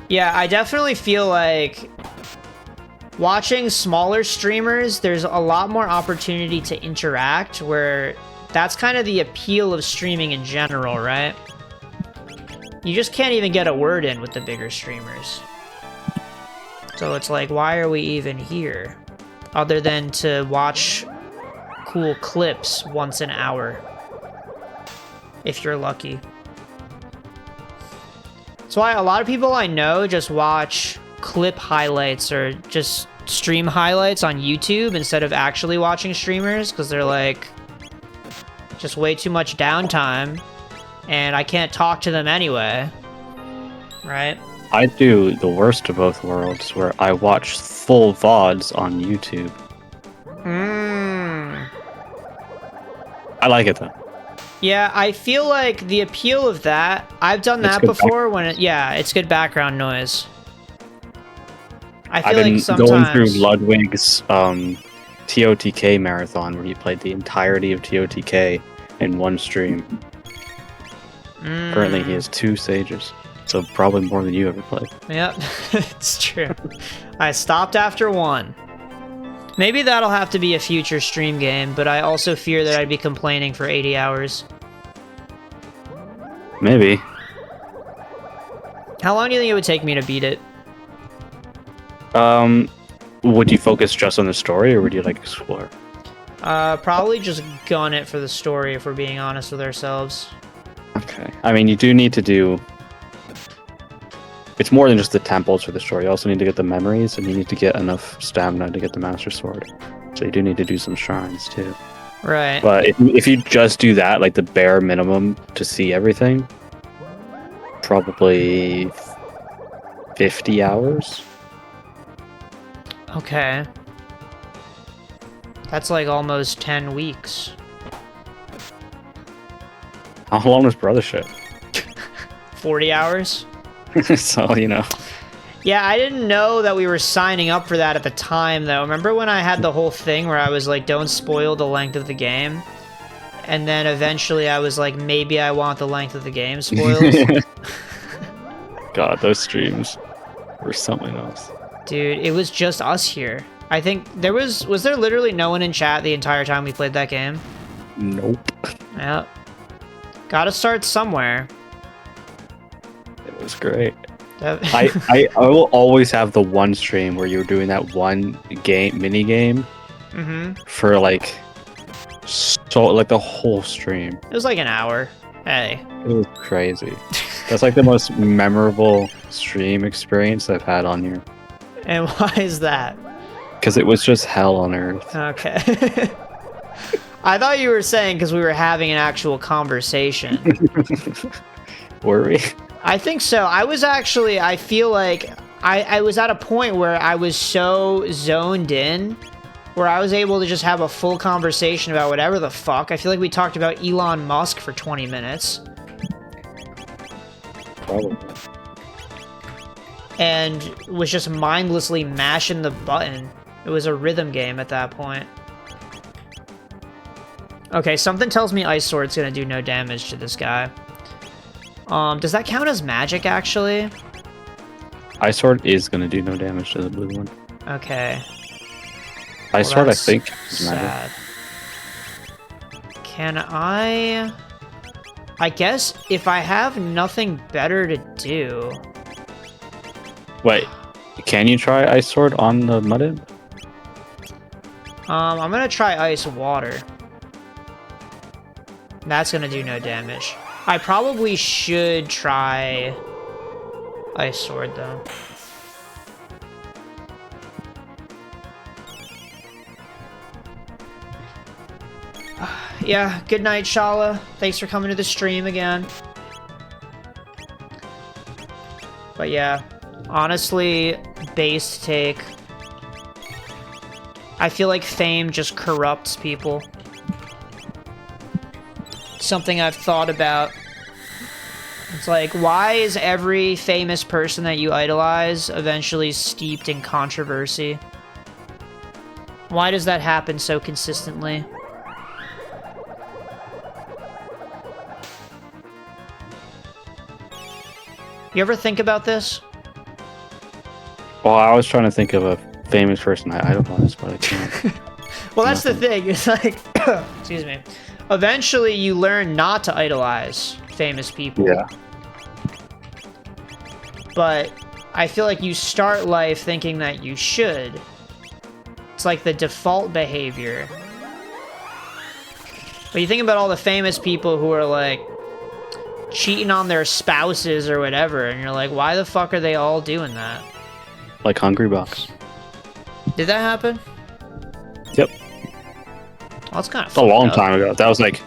Yeah, I definitely feel like watching smaller streamers, there's a lot more opportunity to interact, where that's kind of the appeal of streaming in general, right? You just can't even get a word in with the bigger streamers. So it's like, why are we even here? Other than to watch cool clips once an hour. If you're lucky. That's why a lot of people I know just watch clip highlights or just stream highlights on YouTube instead of actually watching streamers, because they're like, just way too much downtime, and I can't talk to them anyway. Right? I do the worst of both worlds, where I watch full VODs on YouTube. I like it though. Yeah, I feel like the appeal of that, I've done that before when it, yeah, it's good background noise. I've been going through Ludwig's TOTK marathon, where he played the entirety of TOTK in one stream. Currently he has 2 stages, so probably more than you ever played. Yep, it's true. I stopped after 1. Maybe that'll have to be a future stream game, but I also fear that I'd be complaining for 80 hours. Maybe. How long do you think it would take me to beat it? Would you focus just on the story, or would you like explore? Probably just gun it for the story, if we're being honest with ourselves. Okay. I mean, you do need to do... It's more than just the temples for the story. You also need to get the memories, and you need to get enough stamina to get the Master Sword. So you do need to do some shrines, too. Right. But if you just do that, like the bare minimum to see everything, probably 50 hours. Okay. That's like almost 10 weeks. How long was Brothership? 40 hours? So, you know. Yeah, I didn't know that we were signing up for that at the time, though. Remember when I had the whole thing where I was like, don't spoil the length of the game? And then eventually I was like, maybe I want the length of the game spoiled. God, those streams were something else. Dude, it was just us here. I think there was there literally no one in chat the entire time we played that game? Nope. Yep. Gotta start somewhere. It was great. I will always have the one stream where you were doing that one mini game for like the whole stream. It was like an hour. Hey. It was crazy. That's like the most memorable stream experience I've had on here. And why is that? Because it was just hell on earth. Okay. I thought you were saying because we were having an actual conversation. Were we? I think so. I feel like I was at a point where I was so zoned in, where I was able to just have a full conversation about whatever the fuck. I feel like we talked about Elon Musk for 20 minutes. Probably. And was just mindlessly mashing the button. It was a rhythm game at that point. Okay, something tells me Ice Sword's gonna do no damage to this guy. Does that count as magic, actually? Ice Sword is gonna do no damage to the blue one. Okay. Ice Sword, I think, is sad. Can I guess if I have nothing better to do... Wait, can you try Ice Sword on the Mud Imp? I'm gonna try ice water. That's gonna do no damage. I probably should try ice sword though. Yeah, good night, Shala. Thanks for coming to the stream again. But yeah, honestly, base take. I feel like fame just corrupts people. Something I've thought about. It's like, why is every famous person that you idolize eventually steeped in controversy? Why does that happen so consistently? You ever think about this? Well, I was trying to think of a famous person I idolize, but I can't. Well, that's the thing. It's like, excuse me. Eventually, you learn not to idolize famous people. Yeah. But I feel like you start life thinking that you should. It's like the default behavior. But you think about all the famous people who are like cheating on their spouses or whatever, and you're like, why the fuck are they all doing that? Like Hungry Bucks. Did that happen? Yep. Well, that's kind of It's a long time ago. That was like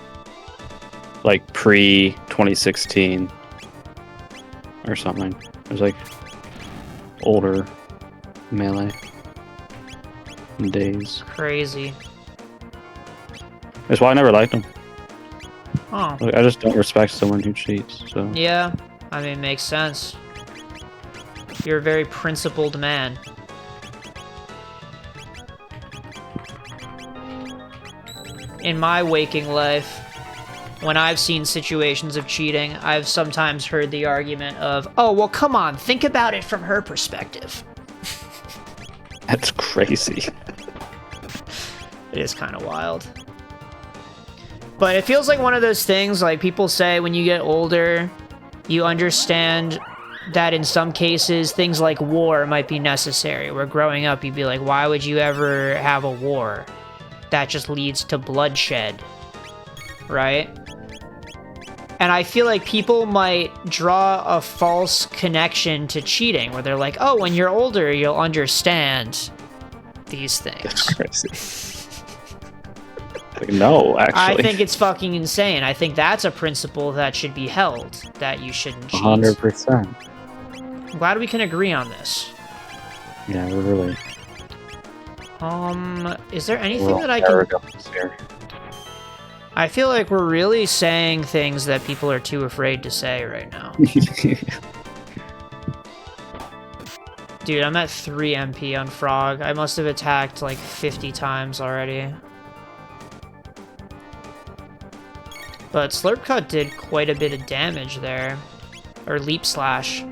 pre 2016 or something. It was like older Melee days. Crazy. That's why I never liked them. Oh. Like, I just don't respect someone who cheats. So Yeah, I mean, makes sense. You're a very principled man. In my waking life, when I've seen situations of cheating, I've sometimes heard the argument of, oh, well, come on, think about it from her perspective. that's crazy. It is kind of wild. But it feels like one of those things, like people say when you get older, you understand that in some cases, things like war might be necessary. Where growing up, you'd be like, why would you ever have a war? That just leads to bloodshed, right? And I feel like people might draw a false connection to cheating, where they're like, oh, when you're older, you'll understand these things. That's crazy. Like, no, actually. I think it's fucking insane. I think that's a principle that should be held, that you shouldn't cheat. 100%. I'm glad we can agree on this. Yeah, we're really... Is there anything that I can... Here. I feel like we're really saying things that people are too afraid to say right now. Dude, I'm at 3 MP on Frog. I must have attacked like 50 times already. But Slurp Cut did quite a bit of damage there. Or Leap Slash.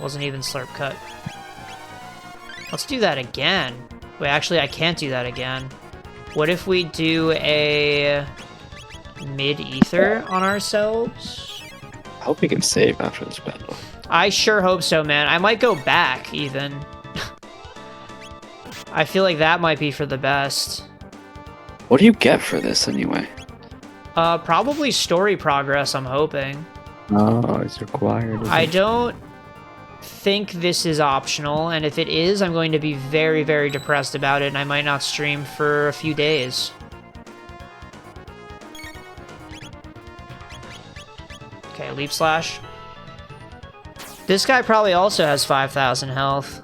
Wasn't even Slurp Cut. Let's do that again. Wait, actually, I can't do that again. What if we do a mid-ether on ourselves? I hope we can save after this battle. I sure hope so, man. I might go back, even. I feel like that might be for the best. What do you get for this, anyway? Probably story progress, I'm hoping. Oh, it's required. I don't think this is optional, and if it is, I'm going to be very, very depressed about it, and I might not stream for a few days. Okay, Leap Slash. This guy probably also has 5,000 health.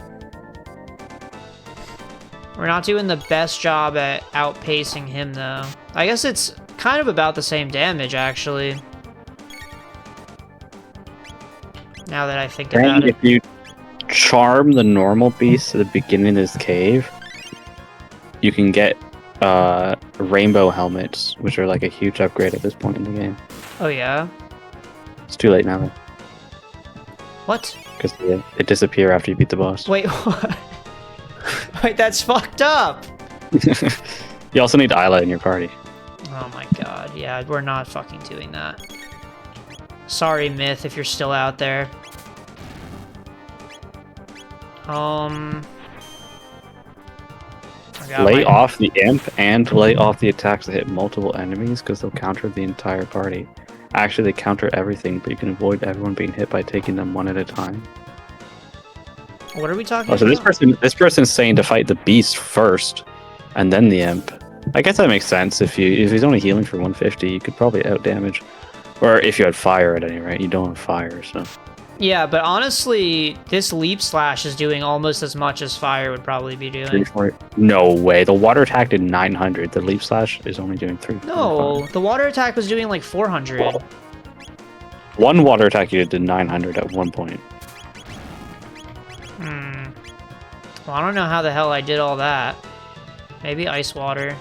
We're not doing the best job at outpacing him, though. I guess it's kind of about the same damage, actually. Now that I think about it. If you charm the normal beast at the beginning of this cave, you can get rainbow helmets, which are like a huge upgrade at this point in the game. Oh, yeah? It's too late now, though. What? Because they disappear after you beat the boss. Wait, what? Wait, that's fucked up! You also need Isla in your party. Oh my god, yeah, we're not fucking doing that. Sorry, Myth, if you're still out there. Lay off the imp and lay off the attacks that hit multiple enemies because they'll counter the entire party. Actually, they counter everything, but you can avoid everyone being hit by taking them one at a time. What are we talking so about? This person's saying to fight the beast first, and then the imp. I guess that makes sense. If he's only healing for 150, you could probably out damage, or if you had fire at any rate. You don't have fire, so. Yeah, but honestly, this leap slash is doing almost as much as fire would probably be doing. No way. The water attack did 900. The leap slash is only doing 300. No, the water attack was doing like 400. One water attack you did 900 at one point. Well, I don't know how the hell I did all that. Maybe ice water.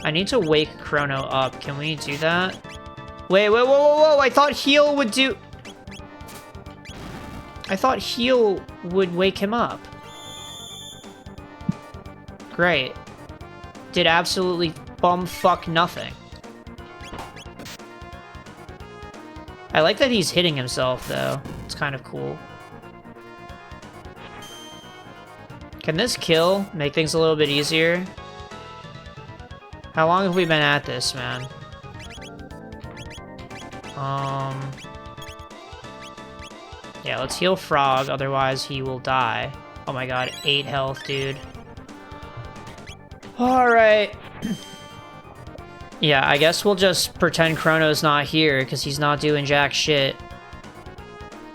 I need to wake Chrono up. Can we do that? Wait, whoa! I thought heal would do... I thought heal would wake him up. Great. Did absolutely bumfuck nothing. I like that he's hitting himself, though. It's kind of cool. Can this kill make things a little bit easier? How long have we been at this, man? Yeah, let's heal Frog, otherwise he will die. Oh my god, 8 health, dude. Alright. Yeah, I guess we'll just pretend Chrono's not here, because he's not doing jack shit.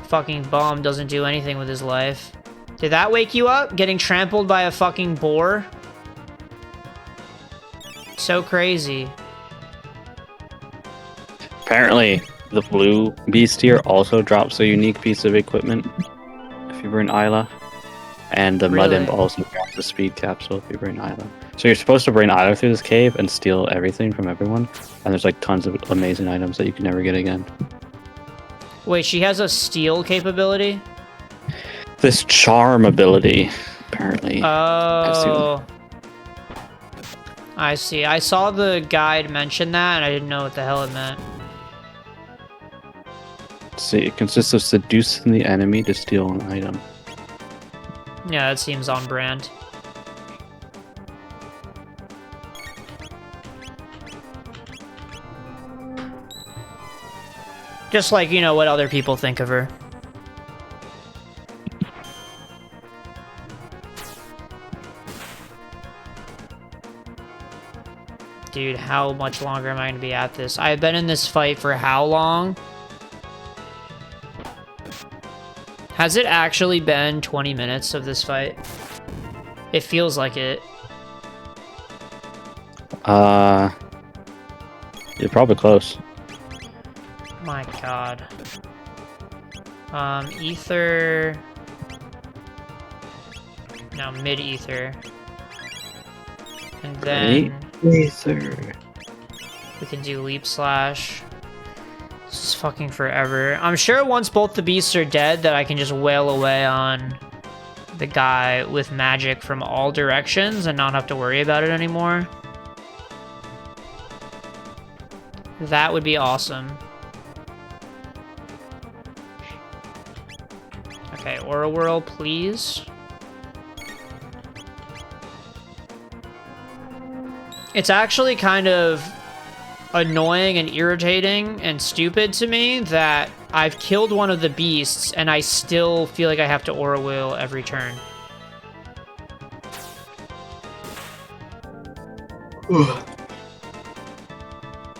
Fucking bum doesn't do anything with his life. Did that wake you up? Getting trampled by a fucking boar? So crazy. Apparently, the blue beast here also drops a unique piece of equipment if you were in Isla. And the Mud Imp also drops a speed capsule if you were in Isla. So you're supposed to bring Isla through this cave and steal everything from everyone. And there's like tons of amazing items that you can never get again. Wait, she has a steal capability? This charm ability, apparently. Oh. I see. I saw the guide mention that, and I didn't know what the hell it meant. Let's see, it consists of seducing the enemy to steal an item. Yeah, that seems on brand. Just like, you know, what other people think of her. Dude, how much longer am I going to be at this? I've been in this fight for how long? Has it actually been 20 minutes of this fight? It feels like it. You're probably close. My god. Ether... No, mid-ether. And then... Ether. We can do leap slash. This is fucking forever. I'm sure once both the beasts are dead that I can just wail away on the guy with magic from all directions and not have to worry about it anymore. That would be awesome. Okay, Aura Whirl, please. It's actually kind of annoying and irritating and stupid to me that I've killed one of the beasts and I still feel like I have to Aura Whirl every turn.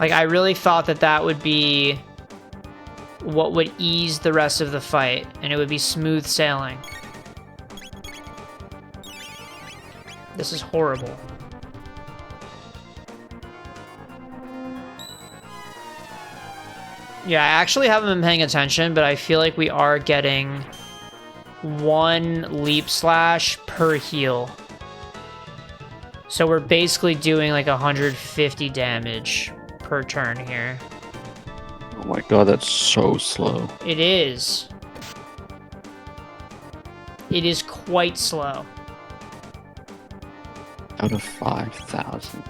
Like, I really thought that that would be what would ease the rest of the fight, and it would be smooth sailing. This is horrible. Yeah, I actually haven't been paying attention, but I feel like we are getting 1 leap slash per heal. So we're basically doing like 150 damage per turn here. Oh my god, that's so slow. It is. It is quite slow. Out of 5,000.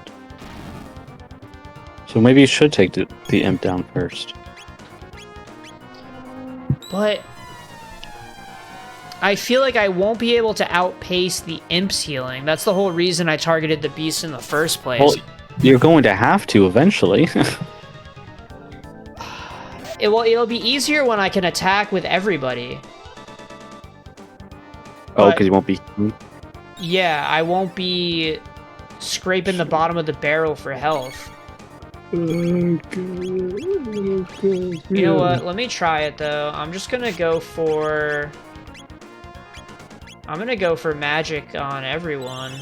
So maybe you should take the imp down first. But I feel like I won't be able to outpace the imp's healing. That's the whole reason I targeted the beast in the first place. Well, you're going to have to eventually. It'll be easier when I can attack with everybody. Oh, because you won't be... Yeah, I won't be scraping the bottom of the barrel for health. You know what? Let me try it, though. I'm just gonna go for... I'm gonna go for magic on everyone.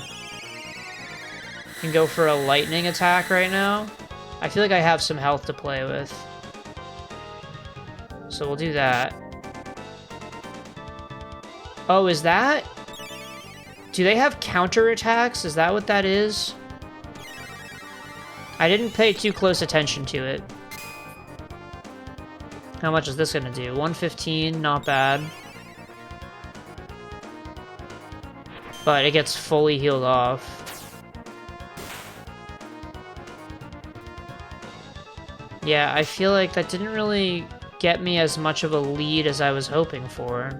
And go for a lightning attack right now. I feel like I have some health to play with. So we'll do that. Oh, is that... Do they have counterattacks? Is that what that is? I didn't pay too close attention to it. How much is this gonna do? 115, not bad. But it gets fully healed off. Yeah, I feel like that didn't really get me as much of a lead as I was hoping for.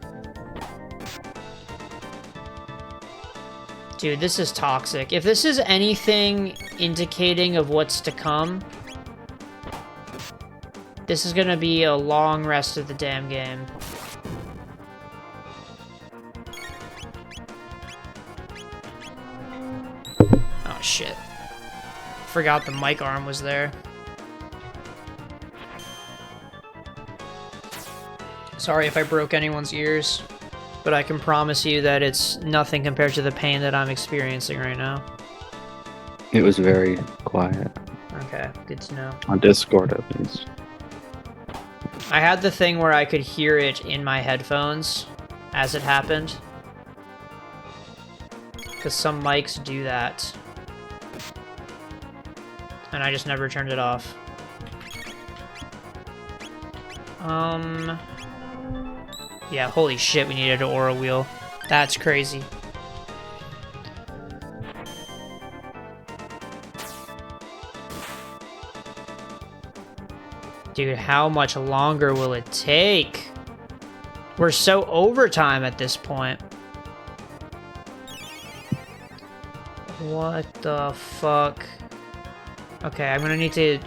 Dude, this is toxic. If this is anything indicating of what's to come, this is gonna be a long rest of the damn game. Oh, shit. Forgot the mic arm was there. Sorry if I broke anyone's ears. But I can promise you that it's nothing compared to the pain that I'm experiencing right now. It was very quiet. Okay, good to know. On Discord, at least. I had the thing where I could hear it in my headphones as it happened. Because some mics do that. And I just never turned it off. Yeah, holy shit, we needed an aura wheel. That's crazy. Dude, how much longer will it take? We're so overtime at this point. What the fuck? Okay, I'm gonna need to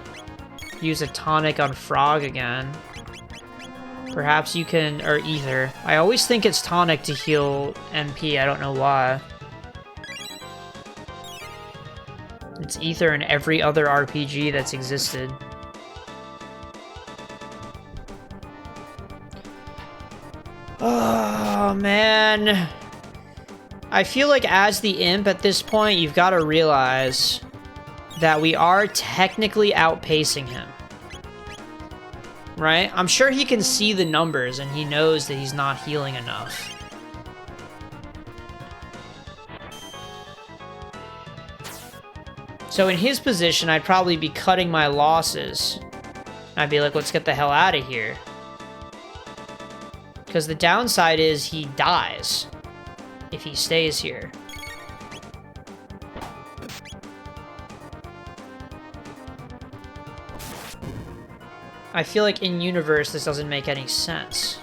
use a tonic on Frog again. Perhaps you can... or Ether. I always think it's tonic to heal MP, I don't know why. It's Ether in every other RPG that's existed. Oh, man. I feel like as the imp at this point, you've got to realize that we are technically outpacing him. Right? I'm sure he can see the numbers and he knows that he's not healing enough. So in his position, I'd probably be cutting my losses. I'd be like, let's get the hell out of here. Because the downside is he dies if he stays here. I feel like in universe this doesn't make any sense.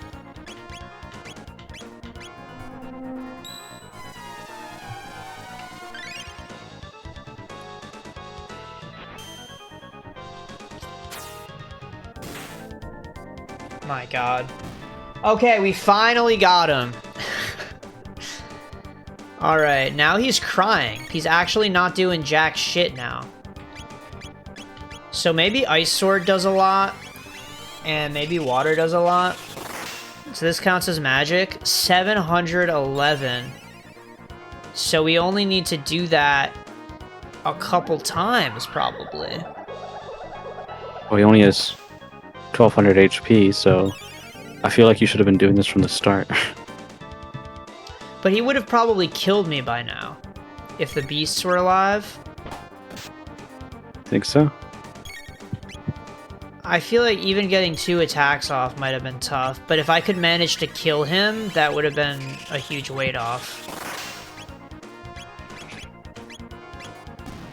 My god. Okay, we finally got him. Alright, now he's crying. He's actually not doing jack shit now. So maybe Ice Sword does a lot. And maybe water does a lot. So this counts as magic. 711. So we only need to do that a couple times, probably. Well, he only has 1200 HP, so I feel like you should have been doing this from the start. But he would have probably killed me by now. If the beasts were alive. Think so? I feel like even getting 2 attacks off might have been tough, but if I could manage to kill him, that would have been a huge weight off.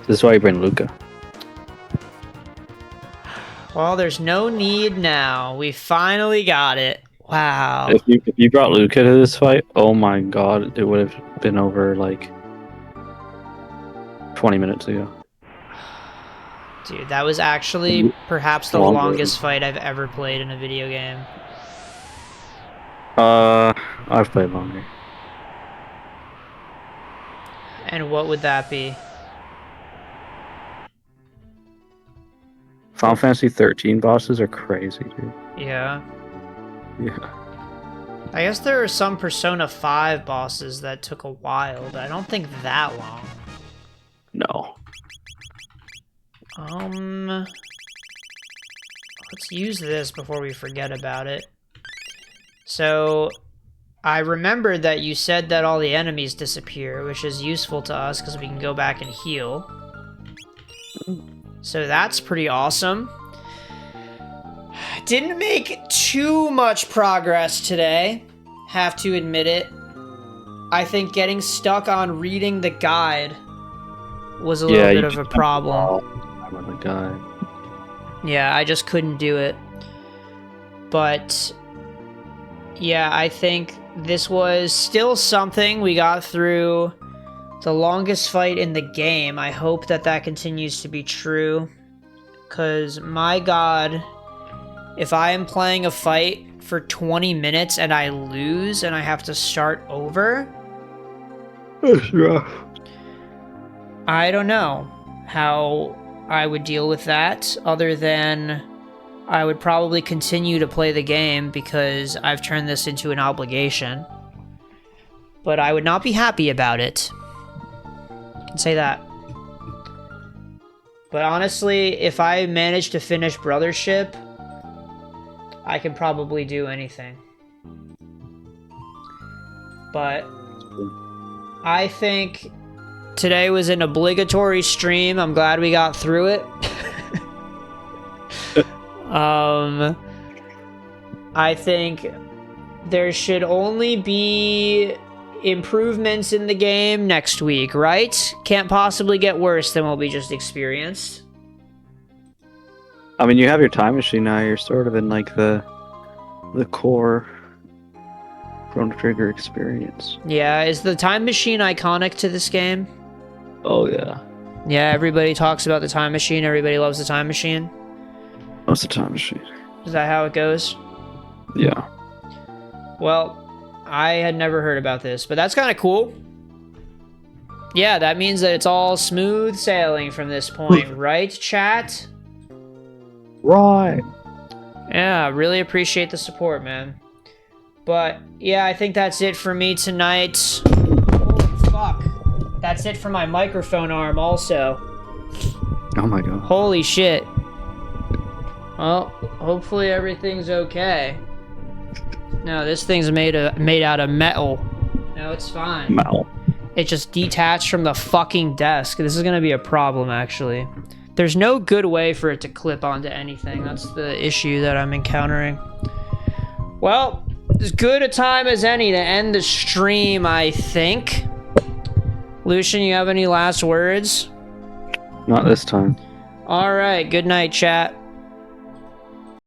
This is why you bring Luca. Well, there's no need now. We finally got it. Wow. If you brought Luca to this fight, oh my god, it would have been over like 20 minutes ago. Dude, that was actually perhaps the Longer. longest fight I've ever played in a video game. I've played longer. And what would that be? Final Fantasy 13 bosses are crazy, dude. Yeah. Yeah. I guess there are some Persona 5 bosses that took a while, but I don't think that long. No. Let's use this before we forget about it. So, I remembered that you said that all the enemies disappear, which is useful to us because we can go back and heal. So that's pretty awesome. Didn't make too much progress today, have to admit it. I think getting stuck on reading the guide was a little bit of a problem. I'm the guide. Yeah, I just couldn't do it. But yeah, I think this was still something. We got through the longest fight in the game. I hope that that continues to be true. Because, my god, if I am playing a fight for 20 minutes and I lose and I have to start over, I don't know how I would deal with that, other than I would probably continue to play the game because I've turned this into an obligation. But I would not be happy about it. I can say that. But honestly, if I manage to finish Brothership, I can probably do anything. But I think today was an obligatory stream. I'm glad we got through it. I think there should only be improvements in the game next week, right? Can't possibly get worse than what we just experienced. I mean, you have your time machine now. You're sort of in like the core Chrono Trigger experience. Yeah, is the time machine iconic to this game? Oh yeah. Yeah, everybody talks about the time machine. Everybody loves the time machine. What's the time machine? Is that how it goes? Yeah. Well, I had never heard about this, but that's kind of cool. Yeah, that means that it's all smooth sailing from this point, right, chat? Right. Yeah, really appreciate the support, man. But, yeah, I think that's it for me tonight. Holy fuck. That's it for my microphone arm also. Oh my god. Holy shit. Well, hopefully everything's okay. No, this thing's made out of metal. No, it's fine. Metal. It just detached from the fucking desk. This is gonna be a problem, actually. There's no good way for it to clip onto anything. That's the issue that I'm encountering. Well, as good a time as any to end the stream, I think. Lucian, you have any last words? Not this time. All right, good night, chat.